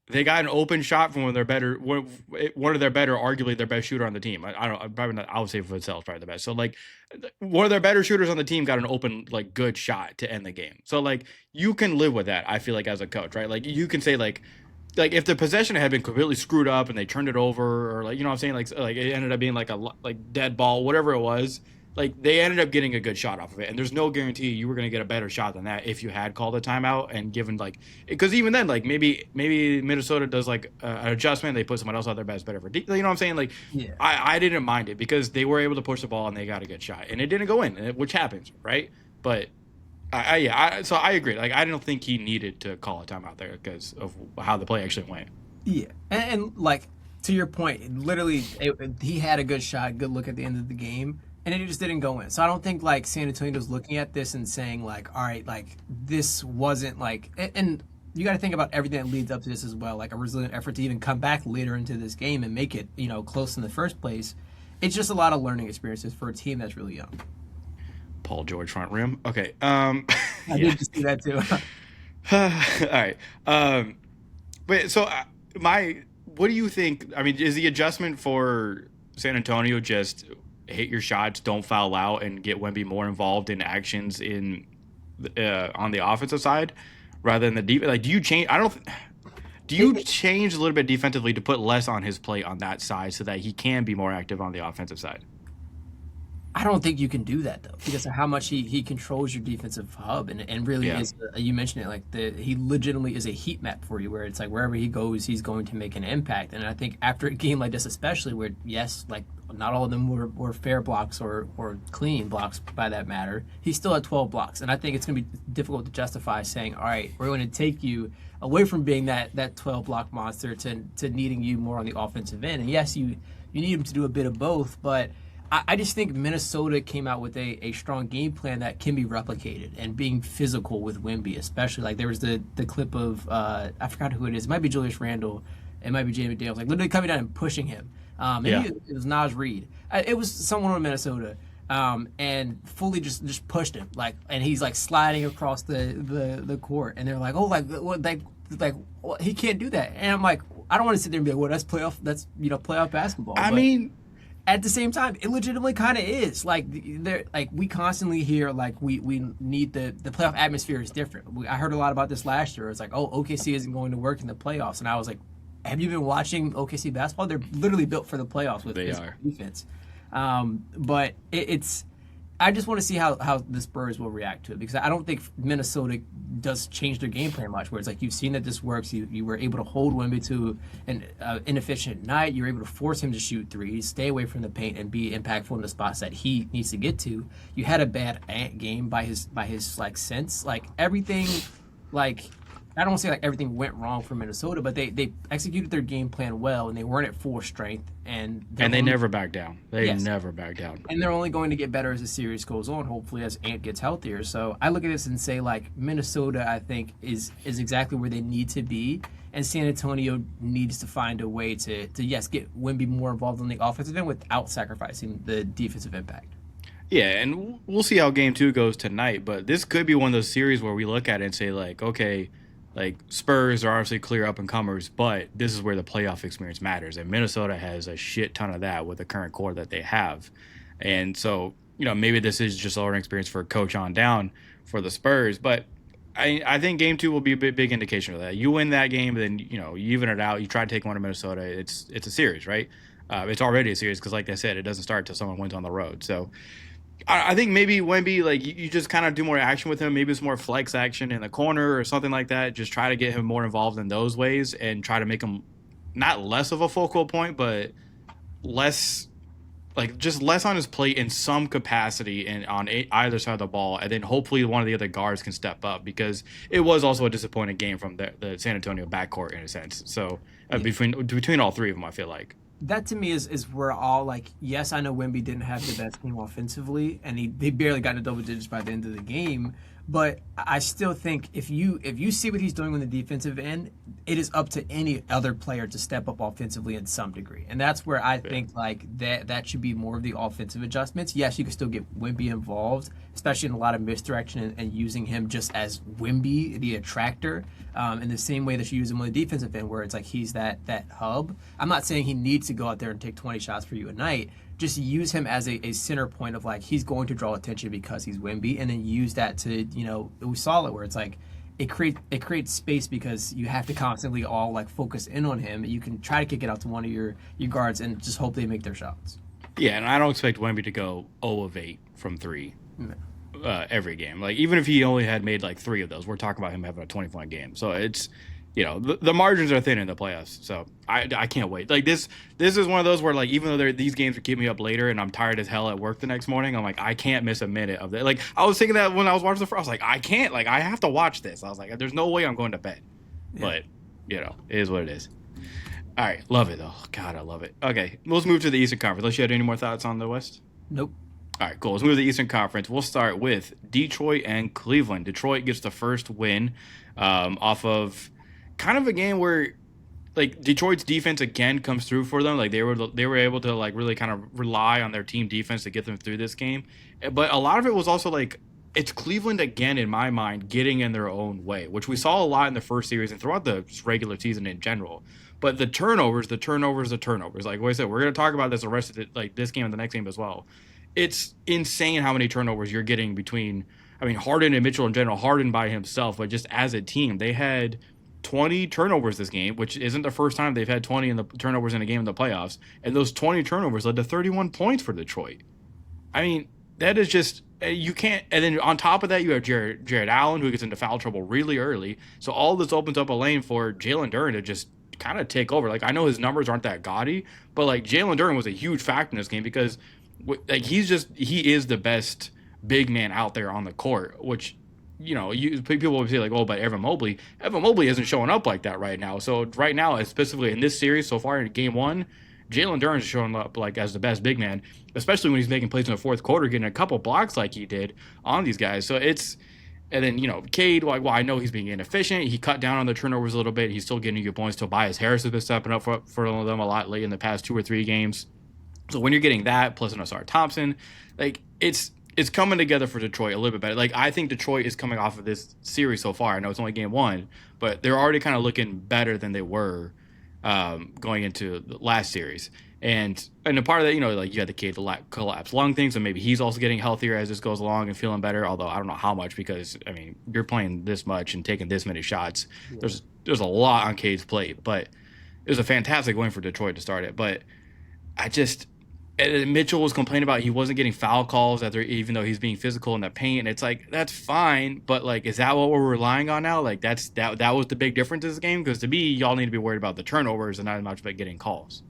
They got an open shot from one of their better, arguably their best shooter on the team. I don't, probably not. I would say for themselves, probably the best. So like, one of their better shooters on the team got an open, like, good shot to end the game. So like, you can live with that. I feel like, as a coach, right? Like, you can say like if the possession had been completely screwed up and they turned it over, or like, you know what I'm saying, like it ended up being like a dead ball, whatever it was. like they ended up getting a good shot off of it, and there's no guarantee you were going to get a better shot than that if you had called a timeout and given like because even then like maybe Minnesota does like an adjustment, they put someone else out there that's better for you know what I'm saying? Like Yeah. I didn't mind it because they were able to push the ball and they got a good shot and it didn't go in, which happens, right? But so I agree. Like I don't think he needed to call a timeout there because of how the play actually went. Yeah, and like to your point, literally, he had a good shot, good look at the end of the game, and it just didn't go in. So I don't think like San Antonio's looking at this and saying like, all right, like this wasn't like, and you got to think about everything that leads up to this as well, like a resilient effort to even come back later into this game and make it, close in the first place. It's just a lot of learning experiences for a team that's really young. Paul George front rim. Okay. I Yeah. did just see that too. All right. Wait. So what do you think? I mean, is the adjustment for San Antonio just hit your shots, don't foul out, and get Wemby more involved in actions on the offensive side rather than the defense? Like, do you change? I don't. Do you change a little bit defensively to put less on his plate on that side so that he can be more active on the offensive side? I don't think you can do that though, because of how much he controls your defensive hub, and really Yeah. is. You mentioned it, like he legitimately is a heat map for you, where it's like wherever he goes, he's going to make an impact. And I think after a game like this, especially where yes, like not all of them were fair blocks or clean blocks by that matter, he still had 12 blocks, and I think it's going to be difficult to justify saying, all right, we're going to take you away from being that 12 block monster to needing you more on the offensive end. And yes, you need him to do a bit of both, but I just think Minnesota came out with a strong game plan that can be replicated and being physical with Wemby, especially. Like there was the clip of, I forgot who it is. It might be Julius Randle. It might be Jamie Daniels. Like literally coming down and pushing him. Yeah. Maybe it was Naj Reed. It was someone in Minnesota. And fully just pushed him. And he's like sliding across the court. And they're like, oh, like, what, like, what, he can't do that. And I'm like, I don't want to sit there and be like, well, that's playoff basketball. I But mean, at the same time, it legitimately kind of is. Like we constantly hear like we need the playoff atmosphere is different. I heard a lot about this last year. It's like, oh, OKC isn't going to work in the playoffs, and I was like, have you been watching OKC basketball? They're literally built for the playoffs with They this are. defense. But it's. I just want to see how the Spurs will react to it, because I don't think Minnesota does change their game plan much. Where it's like you've seen that this works. You were able to hold Wemby to an inefficient night. You were able to force him to shoot threes, stay away from the paint, and be impactful in the spots that he needs to get to. You had a bad game by his like sense. Like everything, like I don't want to say like everything went wrong for Minnesota, but they executed their game plan well, and they weren't at full strength, and they only- never back down. They Yes. never back down. and they're only going to get better as the series goes on, hopefully as Ant gets healthier. So I look at this and say, like, Minnesota, I think, is exactly where they need to be. And San Antonio needs to find a way to yes, get Wemby more involved on the offensive end without sacrificing the defensive impact. Yeah, and we'll see how game 2 goes tonight, but this could be one of those series where we look at it and say, like, okay, like Spurs are obviously clear up and comers, but this is where the playoff experience matters. And Minnesota has a shit ton of that with the current core that they have. And so, maybe this is just a learning experience for coach on down for the Spurs. But I think game 2 will be a big indication of that. You win that game, then, you even it out. You try to take one to Minnesota. It's a series, right? It's already a series because, like I said, it doesn't start until someone wins on the road. So I think maybe Wemby, like you just kind of do more action with him. Maybe it's more flex action in the corner or something like that. Just try to get him more involved in those ways and try to make him not less of a focal point, but less, like just less on his plate in some capacity and on either side of the ball. And then hopefully one of the other guards can step up, because it was also a disappointing game from the San Antonio backcourt in a sense. So between all three of them, I feel like. That to me is where all like, yes, I know Wemby didn't have the best game offensively, and they barely got into double digits by the end of the game. But I still think if you see what he's doing on the defensive end, it is up to any other player to step up offensively in some degree, and that's where I think like that should be more of the offensive adjustments. Yes, you can still get Wemby involved, especially in a lot of misdirection and using him just as Wemby, the attractor, in the same way that you use him on the defensive end, where it's like he's that hub. I'm not saying he needs to go out there and take 20 shots for you a night. Just use him as a center point of like he's going to draw attention because he's Wemby, and then use that to we saw it where it's like it creates space because you have to constantly all like focus in on him. You can try to kick it out to one of your guards and just hope they make their shots. Yeah, and I don't expect Wemby to go 0 of 8 from three No. every game. Like even if he only had made like 3 of those, we're talking about him having a 20-point game. So it's the margins are thin in the playoffs. So I can't wait. Like this is one of those where like even though these games are keeping me up later and I'm tired as hell at work the next morning, I'm like I can't miss a minute of that. Like I was thinking that when I was watching the first, I was like I can't. Like I have to watch this. I was like there's no way I'm going to bed. Yeah. But it is what it is. All right, love it though. God, I love it. Okay, let's move to the Eastern Conference. Unless you had any more thoughts on the West. Nope. All right, cool. Let's move to the Eastern Conference. We'll start with Detroit and Cleveland. Detroit gets the first win off of kind of a game where like Detroit's defense again comes through for them. Like they were able to like really kind of rely on their team defense to get them through this game. But a lot of it was also like it's Cleveland again in my mind getting in their own way, which we saw a lot in the first series and throughout the regular season in general. But the turnovers. Like what I said, we're gonna talk about this the rest of this game and the next game as well. It's insane how many turnovers you're getting between. I mean, Harden and Mitchell in general. Harden by himself, but just as a team, they had 20 turnovers this game, which isn't the first time they've had 20 in the turnovers in a game in the playoffs. And those 20 turnovers led to 31 points for Detroit. I mean, that is just you can't. And then on top of that, you have Jared Allen who gets into foul trouble really early. So all this opens up a lane for Jalen Duren to just kind of take over. Like I know his numbers aren't that gaudy, but like Jalen Duren was a huge factor in this game because like he is the best big man out there on the court, which people will say like, oh, but Evan Mobley isn't showing up like that right now. So right now, specifically in this series so far in game one, Jalen Duren is showing up like as the best big man, especially when he's making plays in the fourth quarter, getting a couple blocks like he did on these guys. So and then, Cade, like, well, I know he's being inefficient. He cut down on the turnovers a little bit. He's still getting good points. Tobias Harris has been stepping up for them a lot late in the past 2 or 3 games. So when you're getting that, plus an Ausar Thompson, like, it's coming together for Detroit a little bit better. Like, I think Detroit is coming off of this series so far. I know it's only game 1, but they're already kind of looking better than they were going into the last series. And a part of that, like you had the kid collapse lung thing, so maybe he's also getting healthier as this goes along and feeling better. Although I don't know how much because I mean you're playing this much and taking this many shots. Yeah. There's a lot on Cade's plate, but it was a fantastic win for Detroit to start it. But Mitchell was complaining about he wasn't getting foul calls even though he's being physical in the paint. And it's like that's fine, but like is that what we're relying on now? Like that was the big difference in this game because to me y'all need to be worried about the turnovers and not as much about getting calls.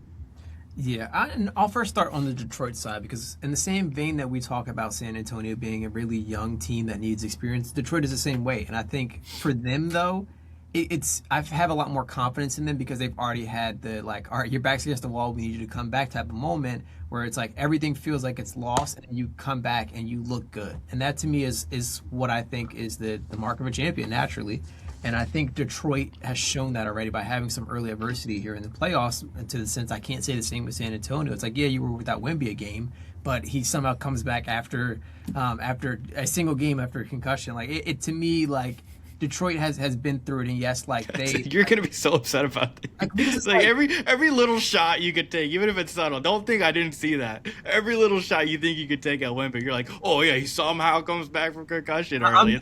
Yeah, I'll first start on the Detroit side because in the same vein that we talk about San Antonio being a really young team that needs experience, Detroit is the same way. And I think for them, though, I have a lot more confidence in them because they've already had the, like, all right, your back's against the wall, we need you to come back type of moment where it's like everything feels like it's lost and you come back and you look good. And that to me is what I think is the mark of a champion naturally. And I think Detroit has shown that already by having some early adversity here in the playoffs. To the sense I can't say the same with San Antonio. It's like, yeah, you were without Wemby a game, but he somehow comes back after a single game after a concussion. Like it to me, like Detroit has been through it, and yes, like you're gonna be so upset about it. Like every little shot you could take, even if it's subtle. Don't think I didn't see that. Every little shot you think you could take at Wemby, you're like, oh yeah, he somehow comes back from concussion early.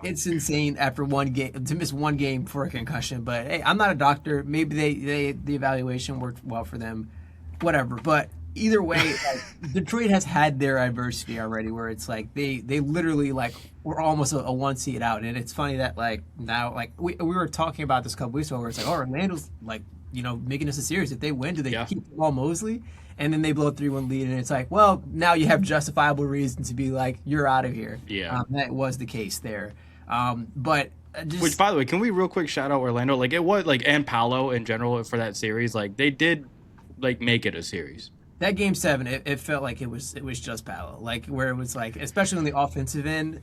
It's insane after one game to miss one game for a concussion. But hey, I'm not a doctor. Maybe the evaluation worked well for them, whatever. But either way, like, Detroit has had their adversity already, where it's like they literally like were almost a 1 seed out, and it's funny that like now like we were talking about this a couple weeks ago, where it's like, oh, Orlando's like making this a series. If they win, do they keep Jamal Mosley? And then they blow a 3-1 lead, and it's like, well, now you have justifiable reason to be like, you're out of here. Yeah, that was the case there, but. Which, by the way, can we real quick shout out Orlando? Like it was like and Paolo in general for that series. Like they did like make it a series. That game 7, it felt like it was just Paolo, like where it was like, especially on the offensive end,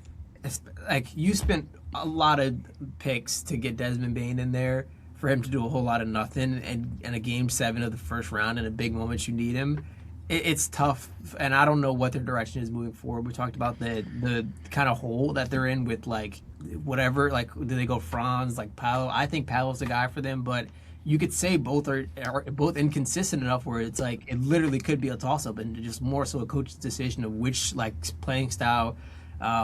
like you spent a lot of picks to get Desmond Bane in there for him to do a whole lot of nothing, and in a game 7 of the first round in a big moment you need him. It's tough, and I don't know what their direction is moving forward. We talked about the kind of hole that they're in with like whatever, like do they go Franz, like Paolo? I think Paolo's the guy for them, but you could say both are both inconsistent enough where it's like it literally could be a toss-up and just more so a coach's decision of which like playing style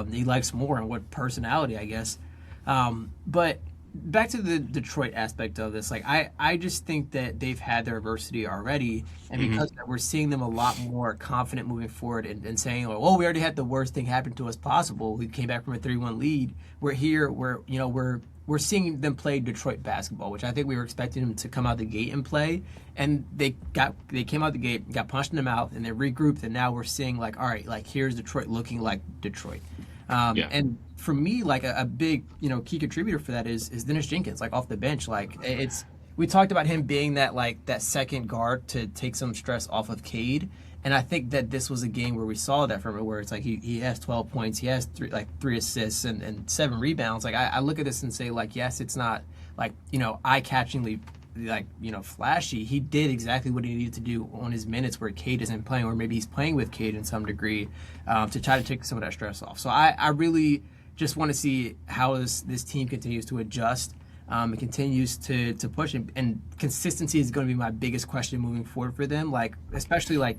he likes more and what personality, I guess. But back to the Detroit aspect of this, like I just think that they've had their adversity already, and Hmm. because of that, we're seeing them a lot more confident moving forward and saying, like, "Oh, we already had the worst thing happen to us possible. We came back from a 3-1 lead. We're here. We're seeing them play Detroit basketball, which I think we were expecting them to come out the gate and play, and they came out the gate, got punched in the mouth, and they regrouped, and now we're seeing like, all right, like here's Detroit looking like Detroit. Yeah. And for me, like a big, key contributor for that is Dennis Jenkins, like off the bench. Like it's we talked about him being that second guard to take some stress off of Cade. And I think that this was a game where we saw that from it, where it's like he has 12 points, he has three assists and 7 rebounds. Like I look at this and say, like, yes, it's not like, eye-catchingly like, flashy. He did exactly what he needed to do on his minutes where Cade isn't playing, or maybe he's playing with Cade in some degree, to try to take some of that stress off. So I really just want to see how this team continues to adjust. It continues to push, and consistency is going to be my biggest question moving forward for them. Like especially like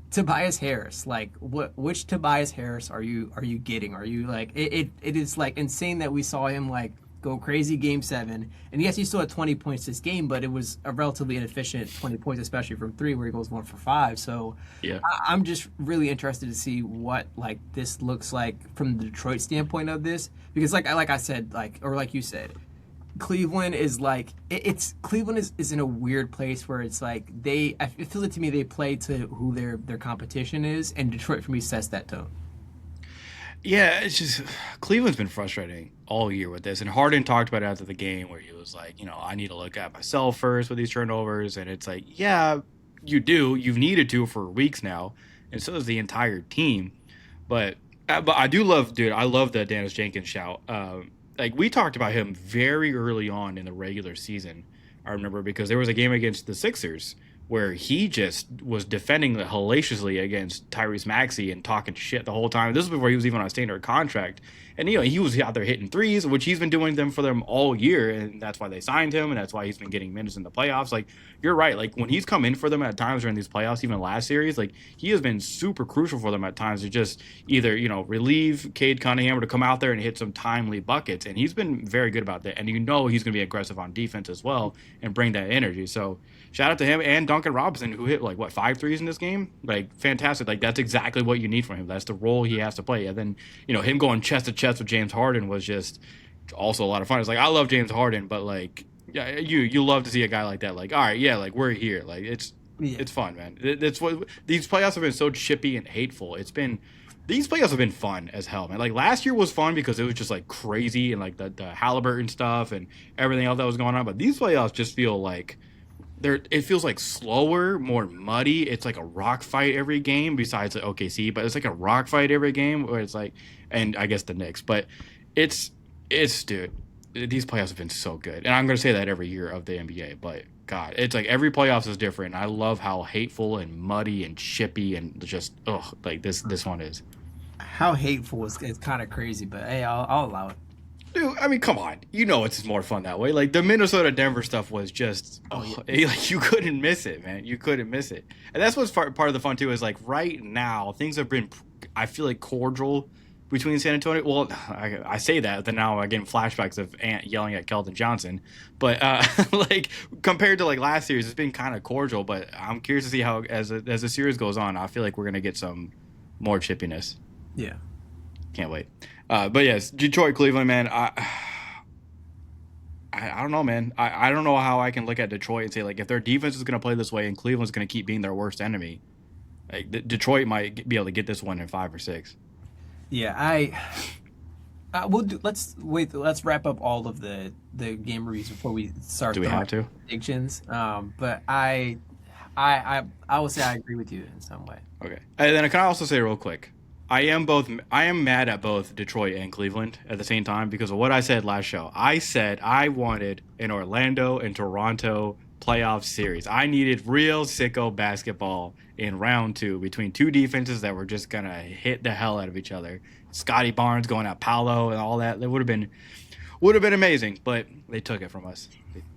Tobias Harris. Like which Tobias Harris are you getting? Are you like it is like insane that we saw him like go crazy game 7, and yes, he still had 20 points this game, but it was a relatively inefficient 20 points, especially from 3 where he goes 1 for 5. So Yeah. I'm just really interested to see what like this looks like from the Detroit standpoint of this, because like I said, like you said, Cleveland is like it's Cleveland is in a weird place where it's like it feels like to me they play to who their competition is, and Detroit for me sets that tone. Yeah, it's just Cleveland's been frustrating all year with this, and Harden talked about it after the game where he was like, I need to look at myself first with these turnovers, and it's like, yeah, you do, you've needed to for weeks now, and so does the entire team. But I do love, dude, I love the Dennis Jenkins shout. Like we talked about him very early on in the regular season. I remember because there was a game against the Sixers where he just was defending hellaciously against Tyrese Maxey and talking shit the whole time. This was before he was even on a standard contract. And he was out there hitting threes, which he's been doing them for them all year, and that's why they signed him, and that's why he's been getting minutes in the playoffs. Like you're right, like when he's come in for them at times during these playoffs, even last series, like he has been super crucial for them at times to just either relieve Cade Cunningham or to come out there and hit some timely buckets, and he's been very good about that. And he's going to be aggressive on defense as well and bring that energy. So shout out to him and Duncan Robinson, who hit like what 5 threes in this game, like fantastic. Like that's exactly what you need from him. That's the role he has to play. And then him going chest to chest with James Harden was just also a lot of fun. It's like I love James Harden, but like yeah, you love to see a guy like that. Like all right, yeah, like we're here. Like Yeah. it's fun, man. It's what these playoffs have been so chippy and hateful. These playoffs have been fun as hell, man. Like last year was fun because it was just like crazy and like the Halliburton stuff and everything else that was going on. But these playoffs just feel like it feels like slower, more muddy. It's like a rock fight every game besides like OKC, but it's like a rock fight every game where it's like, and I guess the Knicks, but it's dude, these playoffs have been so good. And I'm going to say that every year of the NBA, but God, it's like every playoffs is different. I love how hateful and muddy and chippy and just, like this one is. How hateful is kind of crazy, but hey, I'll allow it. Dude, I mean, come on. It's more fun that way. Like the Minnesota Denver stuff was just, like you couldn't miss it, man. You couldn't miss it, and that's what's part of the fun too. Is like right now things have been, I feel like cordial between San Antonio. Well, I say that, then now I'm getting flashbacks of Ant yelling at Keldon Johnson, but like compared to like last series, it's been kind of cordial. But I'm curious to see how as the series goes on, I feel like we're gonna get some more chippiness. Yeah. Can't wait. But yes, Detroit, Cleveland, man. I don't know, man. I don't know how I can look at Detroit and say like if their defense is going to play this way and Cleveland's going to keep being their worst enemy, like Detroit might be able to get this one in 5 or 6. Yeah, we'll do. Let's wait. Let's wrap up all of the game reviews before we start. Do we have to? Predictions? But I will say I agree with you in some way. Okay. And then can I also say real quick, I am mad at both Detroit and Cleveland at the same time because of what I said last show. I said I wanted an Orlando and Toronto playoff series. I needed real sicko basketball in round 2 between two defenses that were just gonna hit the hell out of each other. Scotty Barnes going at Paolo and all that. That would have been amazing, but they took it from us.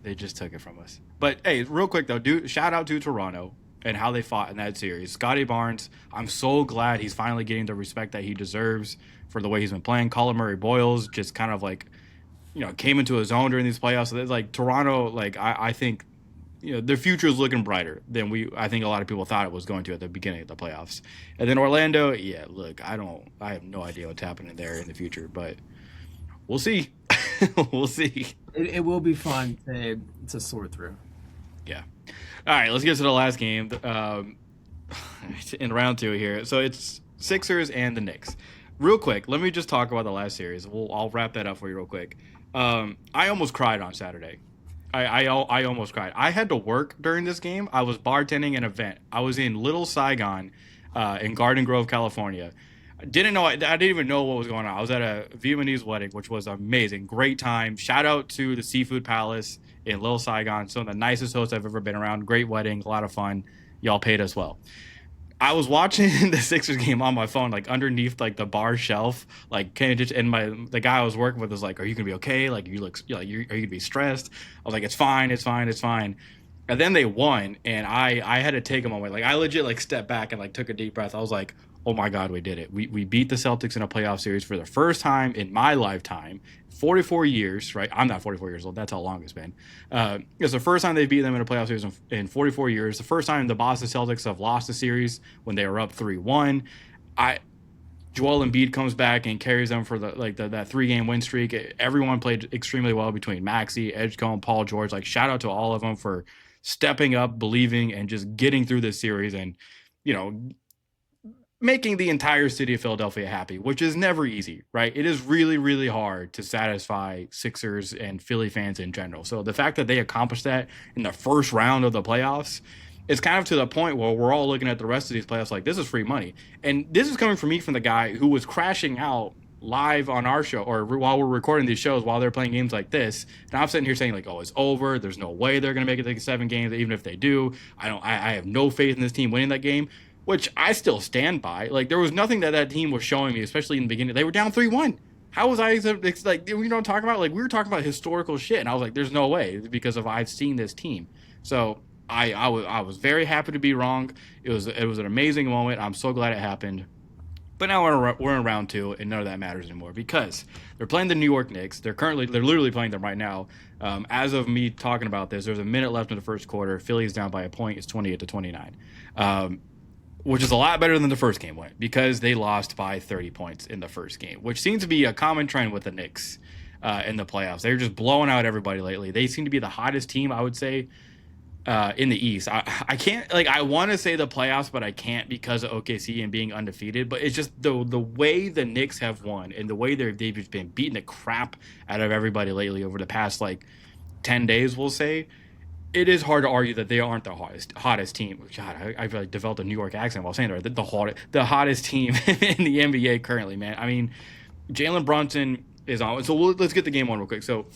They just took it from us. But hey, real quick though, shout out to Toronto and how they fought in that series. Scotty Barnes, I'm so glad he's finally getting the respect that he deserves for the way he's been playing. Colin Murray Boyles just kind of like came into his own during these playoffs. So like Toronto, like I think their future is looking brighter than I think a lot of people thought it was going to at the beginning of the playoffs. And then Orlando, yeah, look, I have no idea what's happening there in the future, but we'll see. We'll see. It will be fun to sort through. Yeah. All right, let's get to the last game in round two here. So it's Sixers and the Knicks. Real quick, let me just talk about the last series. I'll wrap that up for you real quick. I almost cried on Saturday. I almost cried. I had to work during this game. I was bartending an event. I was in Little Saigon, in Garden Grove, California. I didn't even know what was going on. I was at a Vietnamese wedding, which was amazing, great time. Shout out to the Seafood Palace in Little Saigon, some of the nicest hosts I've ever been around. Great wedding, a lot of fun. Y'all paid us well. I was watching the Sixers game on my phone, like underneath like the bar shelf, like kind of just. And the guy I was working with was like, "Are you gonna be okay? Like you look, are you gonna be stressed?" I was like, "It's fine, it's fine, it's fine." And then they won, and I had to take a moment. Like I legit like stepped back and like took a deep breath. I was like, "Oh my God, we did it! We beat the Celtics in a playoff series for the first time in my lifetime." 44 years, right? I'm not 44 years old. That's how long it's been. It's the first time they've beat them in a playoff series in 44 years. The first time the Boston Celtics have lost a series when they were up 3-1. Joel Embiid comes back and carries them for that 3-game win streak. Everyone played extremely well between Maxey, Edgecombe, Paul George. Like shout out to all of them for stepping up, believing, and just getting through this series and making the entire city of Philadelphia happy, which is never easy, right? It is really, really hard to satisfy Sixers and Philly fans in general. So the fact that they accomplished that in the first round of the playoffs is kind of to the point where we're all looking at the rest of these playoffs like this is free money. And this is coming from me, from the guy who was crashing out live on our show or while we're recording these shows while they're playing games like this. And I'm sitting here saying like, oh, it's over. There's no way they're going to make it to 7 games. Even if they do, I have no faith in this team winning that game. Which I still stand by. Like, there was nothing that team was showing me, especially in the beginning. They were down 3-1. How was I, like, you know what I'm talking about? Like, we were talking about historical shit, and I was like, there's no way, because I've seen this team. So, I was very happy to be wrong. It was an amazing moment. I'm so glad it happened. But now we're in round two, and none of that matters anymore, because they're playing the New York Knicks. They're literally playing them right now. As of me talking about this, there's a minute left in the first quarter. Philly's down by a point. It's 28-29. Which is a lot better than the first game went, because they lost by 30 points in the first game, which seems to be a common trend with the Knicks in the playoffs. They're just blowing out everybody lately. They seem to be the hottest team, I would say, in the East. I can't, like, I want to say the playoffs, but I can't because of OKC and being undefeated. But it's just the way the Knicks have won and the way they've just been beating the crap out of everybody lately over the past, like, 10 days, we'll say. It is hard to argue that they aren't the hottest team. God, I've like developed a New York accent while saying that. The hottest team in the NBA currently, man. I mean, Jalen Brunson is on. So let's get the game on real quick. So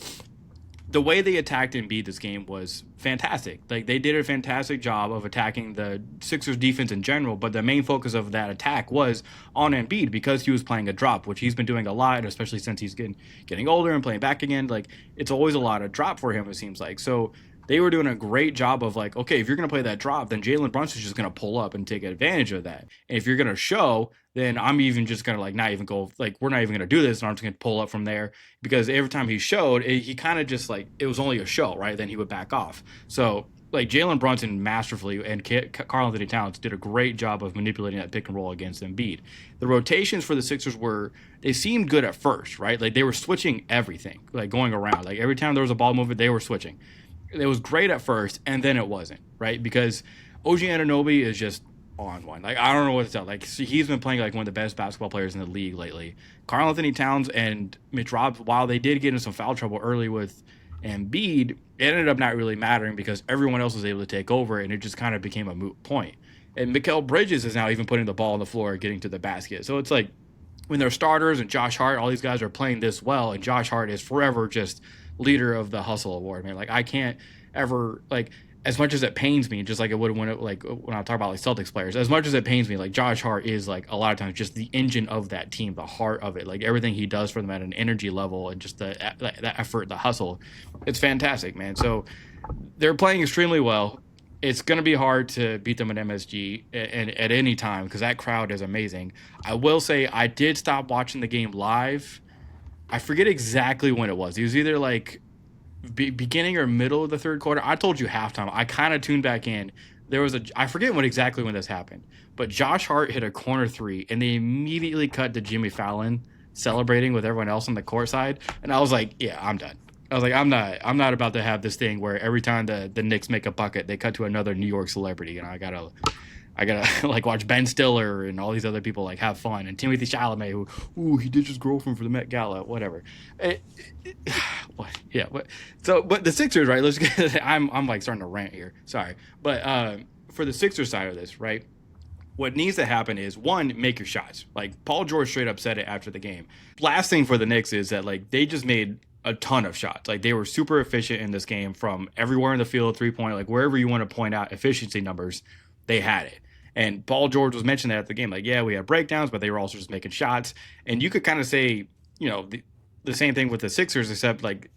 the way they attacked Embiid this game was fantastic. Like, they did a fantastic job of attacking the Sixers defense in general, but the main focus of that attack was on Embiid because he was playing a drop, which he's been doing a lot, especially since he's getting older and playing back again. Like, it's always a lot of drop for him, it seems like. So they were doing a great job of like, okay, if you're going to play that drop, then Jalen Brunson's just going to pull up and take advantage of that. And if you're going to show, then I'm even just going to like not even go, like, we're not even going to do this, and I'm just going to pull up from there. Because every time he showed, he kind of just like, it was only a show, right? Then he would back off. So like Jalen Brunson masterfully and Karl-Anthony Towns did a great job of manipulating that pick and roll against Embiid. The rotations for the Sixers they seemed good at first, right? Like, they were switching everything, like going around. Like, every time there was a ball movement, they were switching. It was great at first, and then it wasn't, right? Because OG Anunoby is just on one. Like, I don't know what to tell. Like, he's been playing like one of the best basketball players in the league lately. Karl-Anthony Towns and Mitch Robinson, while they did get into some foul trouble early with Embiid, it ended up not really mattering because everyone else was able to take over, and it just kind of became a moot point. And Mikal Bridges is now even putting the ball on the floor, getting to the basket. So it's like, when they're starters and Josh Hart, all these guys are playing this well, and Josh Hart is forever just leader of the hustle award, man. Like, I can't ever, like, as much as it pains me, just like it would when I talk about like Celtics players, as much as it pains me, like, Josh Hart is like a lot of times just the engine of that team, the heart of it, like everything he does for them at an energy level and just the effort, the hustle. It's fantastic, man. So they're playing extremely well. It's going to be hard to beat them at MSG at any time because that crowd is amazing. I will say I did stop watching the game live I forget exactly when it was. It was either like beginning or middle of the third quarter. I told you halftime. I kind of tuned back in. There was I forget when exactly when this happened, but Josh Hart hit a corner three, and they immediately cut to Jimmy Fallon celebrating with everyone else on the court side, and I was like, yeah, I'm done. I was like, I'm not about to have this thing where every time the Knicks make a bucket, they cut to another New York celebrity, and I gotta like watch Ben Stiller and all these other people like have fun, and Timothy Chalamet, who, ooh, he ditched his girlfriend for the Met Gala, whatever. What? Yeah, but the Sixers, right? Let's get. I'm like starting to rant here. Sorry, but for the Sixers side of this, right? What needs to happen is one, make your shots. Like Paul George straight up said it after the game. Last thing for the Knicks is that like they just made a ton of shots. Like they were super efficient in this game from everywhere in the field, 3-point, like wherever you want to point out efficiency numbers, they had it. And Paul George was mentioning that at the game, like, yeah, we had breakdowns, but they were also just making shots. And you could kind of say, the same thing with the Sixers, except like,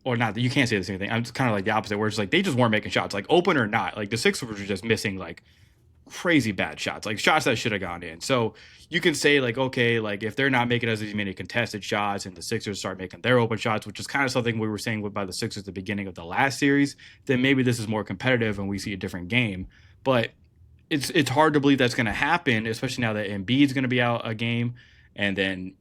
or not, you can't say the same thing. I'm just kind of like the opposite, where it's like they just weren't making shots, like open or not. Like the Sixers were just missing like crazy bad shots, like shots that should have gone in. So you can say like, okay, like if they're not making as many contested shots and the Sixers start making their open shots, which is kind of something we were saying by the Sixers at the beginning of the last series, then maybe this is more competitive and we see a different game. But it's hard to believe that's going to happen, especially now that Embiid's going to be out a game, and then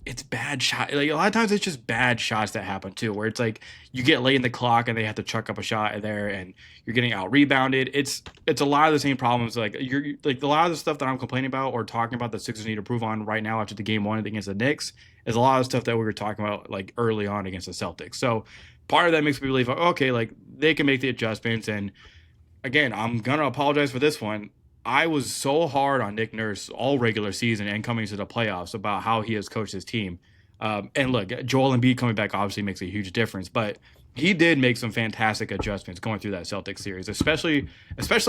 it's bad shot. Like a lot of times it's just bad shots that happen too, where it's like you get late in the clock and they have to chuck up a shot in there, and you're getting out rebounded. It's a lot of the same problems. Like you're like a lot of the stuff that I'm complaining about or talking about the Sixers need to prove on right now after the game one against the Knicks is a lot of stuff that we were talking about like early on against the Celtics. So part of that makes me believe, okay, like they can make the adjustments. And again, I'm gonna apologize for this one. I was so hard on Nick Nurse all regular season and coming to the playoffs about how he has coached his team. And look, Joel Embiid coming back obviously makes a huge difference, but he did make some fantastic adjustments going through that Celtics series, especially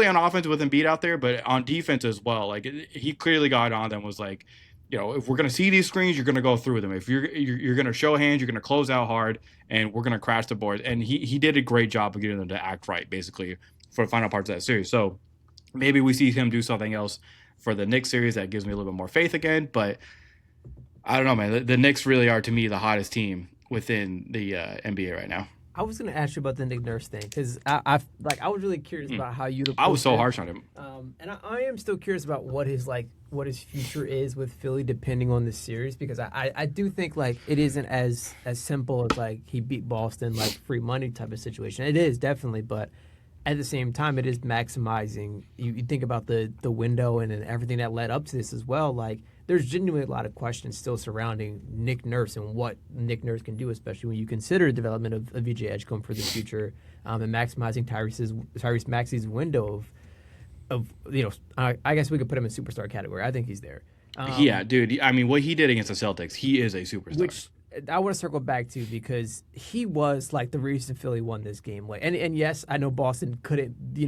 on offense with Embiid out there, but on defense as well. Like he clearly got on them, was like, if we're gonna see these screens, you're gonna go through them. If you're gonna show hands, you're gonna close out hard, and we're gonna crash the board. And he did a great job of getting them to act right, basically, for the final parts of that series. So maybe we see him do something else for the Knicks series that gives me a little bit more faith again. But I don't know, man. The Knicks really are, to me, the hottest team within the NBA right now. I was going to ask you about the Nick Nurse thing because I was really curious about how you'd. I was so harsh on him, and I am still curious about what his future is with Philly, depending on this series, because I do think like it isn't as simple as like he beat Boston like free money type of situation. It is definitely, but at the same time, it is maximizing. You think about the window and everything that led up to this as well. Like there's genuinely a lot of questions still surrounding Nick Nurse and what Nick Nurse can do, especially when you consider the development of VJ Edgecombe for the future, and maximizing Tyrese Maxey's window of I guess we could put him in superstar category. I think he's there. Yeah, dude. I mean, what he did against the Celtics, he is a superstar. Which I want to circle back to because he was like the reason Philly won this game. Like, and yes, I know Boston couldn't they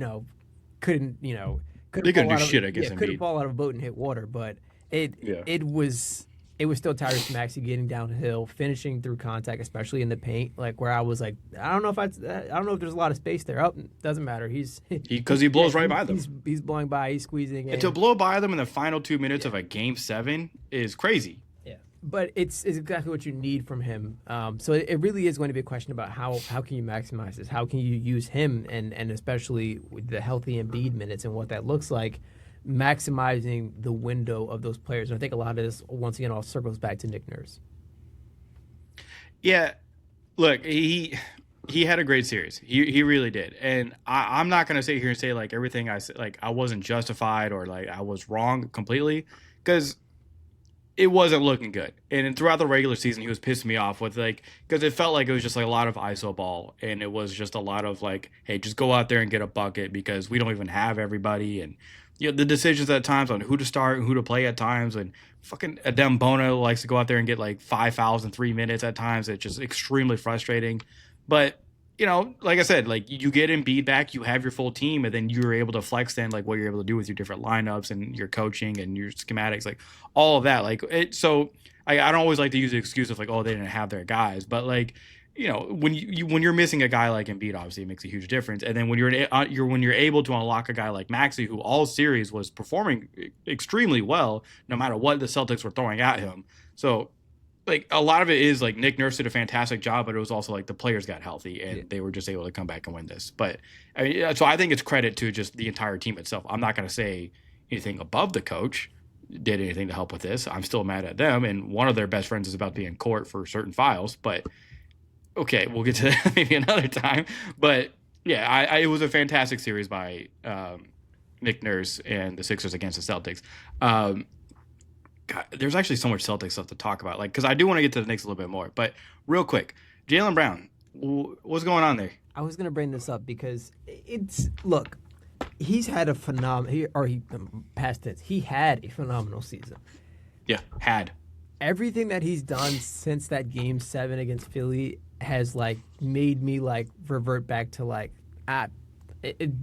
couldn't do shit against Embiid. Couldn't fall out of a boat and hit water, but it was still Tyrese Maxey getting downhill, finishing through contact, especially in the paint. Like where I was like, I don't know if there's a lot of space there. Oh, doesn't matter. Because he blows right by them. He's blowing by. He's squeezing. And to blow by them in the final 2 minutes of a Game 7 is crazy. Yeah, but it's exactly what you need from him. So it really is going to be a question about how can you maximize this? How can you use him and especially with the healthy Embiid minutes and what that looks like, maximizing the window of those players. And I think a lot of this, once again, all circles back to Nick Nurse. Yeah, look, he had a great series. He really did. And I'm not going to sit here and say like everything I said, like I wasn't justified or like I was wrong completely, because it wasn't looking good. And throughout the regular season, he was pissing me off with like, because it felt like it was just like a lot of ISO ball. And it was just a lot of like, hey, just go out there and get a bucket because we don't even have everybody. And the decisions at times on who to start and who to play at times, and fucking Adem Bono likes to go out there and get like 5 fouls in 3 minutes at times. It's just extremely frustrating. But like I said, like you get Embiid back, you have your full team, and then you're able to flex then like what you're able to do with your different lineups and your coaching and your schematics, like all of that. Like it. So I don't always like to use the excuse of like, oh, they didn't have their guys, but like. When you're missing a guy like Embiid, obviously it makes a huge difference. And then when you're able to unlock a guy like Maxey, who all series was performing extremely well, no matter what the Celtics were throwing at him. So, like a lot of it is like Nick Nurse did a fantastic job, but it was also like the players got healthy and Yeah. they were just able to come back and win this. But I mean, yeah, so I think it's credit to just the entire team itself. I'm not going to say anything above the coach did anything to help with this. I'm still mad at them, and one of their best friends is about to be in court for certain files. But okay, we'll get to that maybe another time. But yeah, it was a fantastic series by Nick Nurse and the Sixers against the Celtics. God, there's actually so much Celtics stuff to talk about, like because I do want to get to the Knicks a little bit more. But real quick, Jaylen Brown, what's going on there? I was gonna bring this up because it's look, he's had a past tense. He had a phenomenal season. Yeah, had. Everything that he's done since that Game 7 against Philly has like made me like revert back to like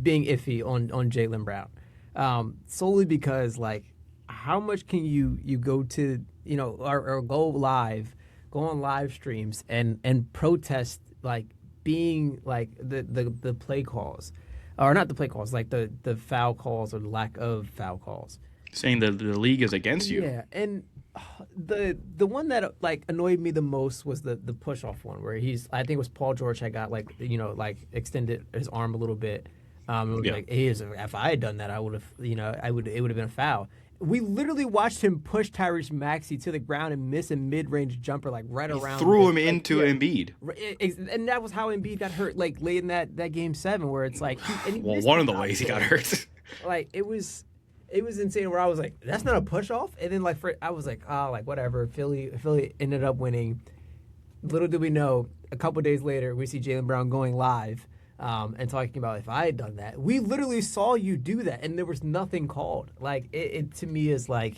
being iffy on Jaylen Brown, solely because like how much can you go to or go on live streams and protest like being like the play calls, or not the play calls, like the foul calls or the lack of foul calls, Saying that the league is against you. yeah. And the one that like annoyed me the most was the push off one where I think it was Paul George had got like extended his arm a little bit. It was Yeah. like, if I had done that, I would have it would have been a foul. We literally watched him push Tyrese Maxey to the ground and miss a mid-range jumper like right around. Threw him like, into yeah. Embiid. And that was how Embiid got hurt, like late in that Game 7, where it's like he Well, missed one of the shot ways he too. got hurt. Like it was insane. Where I was like, that's not a push off, and then I was like, oh, like whatever. Philly ended up winning. Little did we know, a couple days later, we see Jaylen Brown going live and talking about, if I had done that, we literally saw you do that, and there was nothing called. Like it to me is like,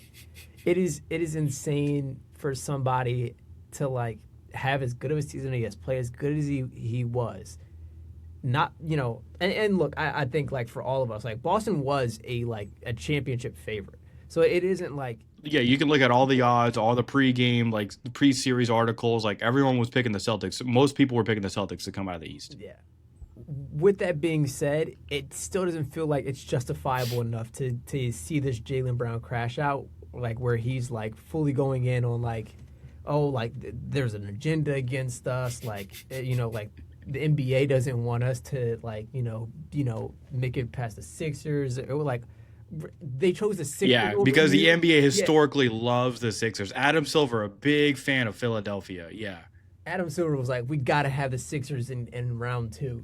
it is insane for somebody to like have as good of a season as he has, play as good as he was. Not and look, I think like for all of us, like Boston was a championship favorite, so it isn't like Yeah, you can look at all the odds, all the pregame, like the pre-series articles. Like everyone was picking the Celtics. Most people were picking the Celtics to come out of the East. yeah. With that being said, it still doesn't feel like it's justifiable enough to see this Jaylen Brown crash out, like where he's like fully going in on like, oh, like there's an agenda against us, like like the NBA doesn't want us to like make it past the Sixers, or like they chose the Sixers. Yeah, over because the you. NBA historically loves the Sixers. Adam Silver, a big fan of Philadelphia. Yeah. Adam Silver was like, we got to have the Sixers in round 2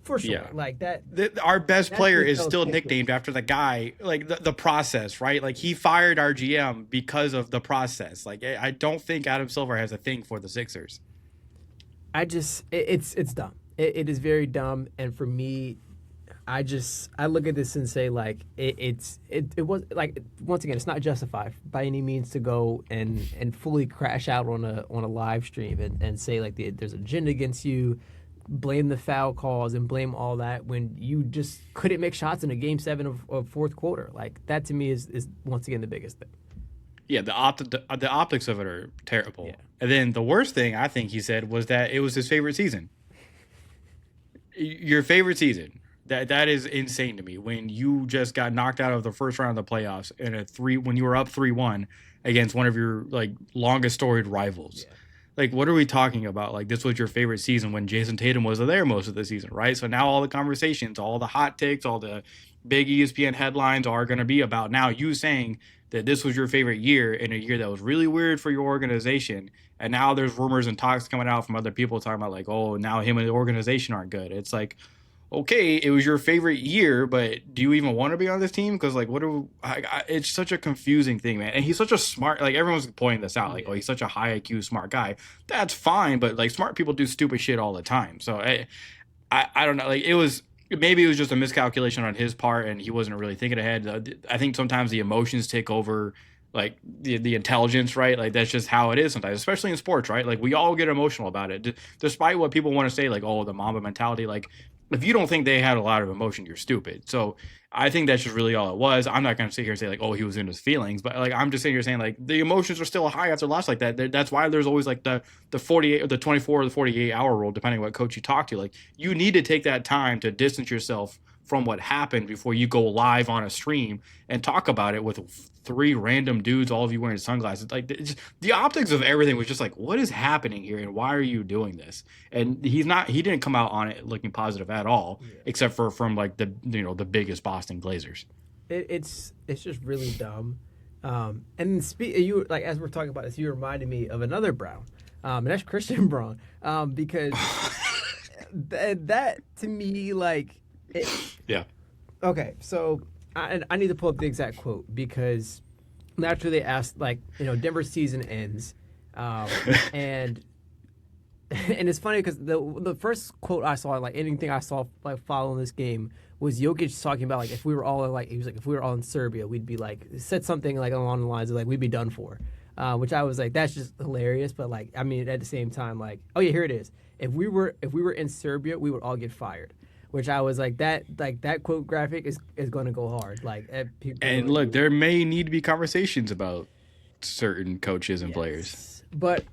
for sure. Yeah. Like that. Our best That's player what is those still picks nicknamed after the guy, like the process, right? Like he fired our GM because of the process. Like I don't think Adam Silver has a thing for the Sixers. It's dumb. It is very dumb, and for me, I look at this and say like it was like, once again, it's not justified by any means to go and fully crash out on a live stream and say like there's an agenda against you, blame the foul calls and blame all that when you just couldn't make shots in a Game 7 of fourth quarter. Like that to me is once again the biggest thing. Yeah, the optics of it are terrible. Yeah. And then the worst thing I think he said was that it was his favorite season. Your favorite season. That is insane to me. When you just got knocked out of the first round of the playoffs when you were up 3-1 against one of your like longest storied rivals. Yeah. Like, what are we talking about? Like, this was your favorite season when Jason Tatum was there most of the season, right? So now all the conversations, all the hot takes, all the big ESPN headlines are going to be about now you saying that this was your favorite year in a year that was really weird for your organization. And now there's rumors and talks coming out from other people talking about like, oh, now him and the organization aren't good. It's like, okay, it was your favorite year, but do you even want to be on this team? Because like, it's such a confusing thing, man. And he's such a smart, like everyone's pointing this out, like, oh, he's such a high IQ smart guy. That's fine, but like smart people do stupid shit all the time. So I don't know, like maybe it was just a miscalculation on his part and he wasn't really thinking ahead. I think sometimes the emotions take over like the intelligence, right? Like that's just how it is sometimes, especially in sports, right? Like we all get emotional about it, despite what people want to say, like, oh, the Mamba mentality. Like if you don't think they had a lot of emotion, you're stupid. So I think that's just really all it was. I'm not going to sit here and say like, oh, he was in his feelings, but like I'm just sitting here saying like the emotions are still high after a loss like that. That's why there's always like the 48 or the 24 or the 48 hour rule, depending on what coach you talk to. Like you need to take that time to distance yourself from what happened before you go live on a stream and talk about it with three random dudes, all of you wearing sunglasses. Like the optics of everything was just like, what is happening here, and why are you doing this? And he didn't come out on it looking positive at all, except for from like the biggest Boston Glazers. It's just really dumb. And you like as we're talking about this, you reminded me of another Brown, and that's Christian Braun, because that to me like yeah. Okay, so I need to pull up the exact quote because after they asked like Denver's season ends, and it's funny because the first quote I saw, like anything I saw like following this game, was Jokic talking about like if we were all like he was like if we were all in Serbia, we'd be like said something like along the lines of like we'd be done for, which I was like that's just hilarious. But like I mean at the same time like oh yeah here it is if we were in Serbia we would all get fired, which I was like that quote graphic is going to go hard like people. And look, there may need to be conversations about certain coaches and players, but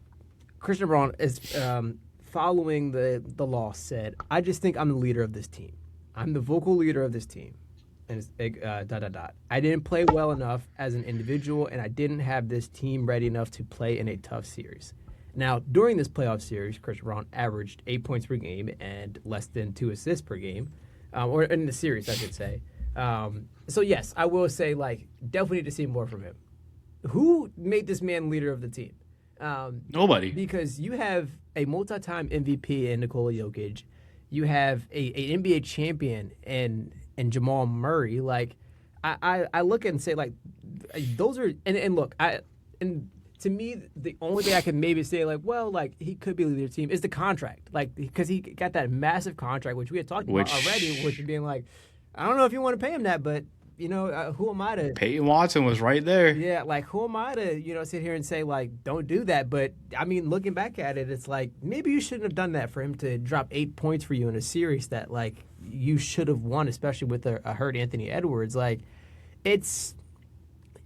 Christian Braun is following the law said, I just think I'm the leader of this team. I'm the vocal leader of this team. And it's I didn't play well enough as an individual, and I didn't have this team ready enough to play in a tough series. Now, during this playoff series, Christian Braun averaged 8 points per game and less than 2 assists per game, or in the series, I should say. So, yes, I will say, like, definitely need to see more from him. Who made this man leader of the team? Nobody. Because you have a multi-time MVP in Nikola Jokic. You have a NBA champion in Jamal Murray. Like, I look and say, like, those are – and look, to me, the only thing I can maybe say, like, well, like, he could be leader of the team is the contract. Like, because he got that massive contract, which we had talked about already, which being like, I don't know if you want to pay him that, but – who am I to? Peyton Watson was right there. Yeah, like who am I to, sit here and say like, don't do that? But I mean, looking back at it, it's like maybe you shouldn't have done that for him to drop 8 points for you in a series that like you should have won, especially with a hurt Anthony Edwards. Like, there's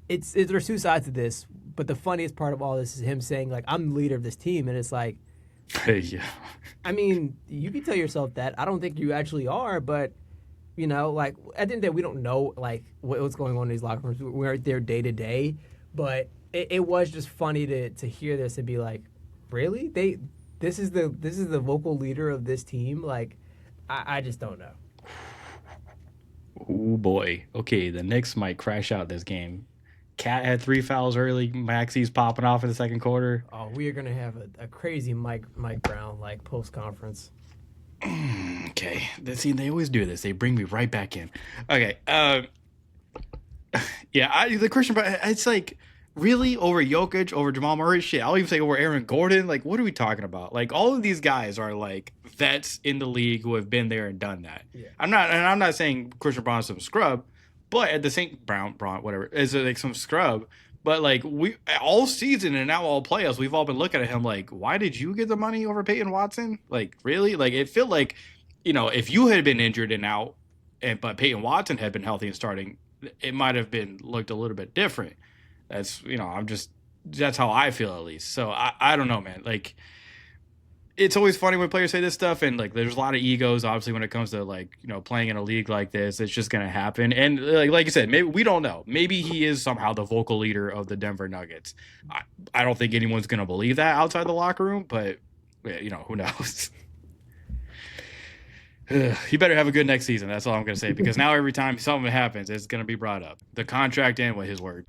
two sides to this, but the funniest part of all this is him saying like, I'm the leader of this team, and it's like, yeah. I mean, you can tell yourself that. I don't think you actually are, but. Like at the end of the day, we don't know like what's going on in these locker rooms. We aren't there day to day, but it was just funny to hear this and be like, really? This is the vocal leader of this team? Like, I just don't know. Oh boy. Okay, the Knicks might crash out this game. Cat had 3 fouls early. Maxey's popping off in the second quarter. Oh, we are gonna have a crazy Mike Brown like post conference. Okay. See, they always do this. They bring me right back in. Okay. The Christian, it's like, really? Over Jokic, over Jamal Murray? Shit, I'll even say over Aaron Gordon. Like, what are we talking about? Like, all of these guys are, like, vets in the league who have been there and done that. Yeah. I'm not saying Christian Braun is some scrub, but at the same Braun, whatever, is like some scrub. But, like, we all season and now all playoffs, we've all been looking at him like, why did you get the money over Peyton Watson? Like, really? Like, it felt like, if you had been injured and out, but Peyton Watson had been healthy and starting, it might have been looked a little bit different. That's, that's how I feel at least. So, I don't know, man. Like, it's always funny when players say this stuff, and like there's a lot of egos obviously when it comes to like playing in a league like this. It's just gonna happen, and like you said, maybe we don't know. Maybe he is somehow the vocal leader of the Denver Nuggets. I don't think anyone's gonna believe that outside the locker room, but who knows. He better have a good next season. That's all I'm gonna say, because now every time something happens, it's gonna be brought up. The contract and his word.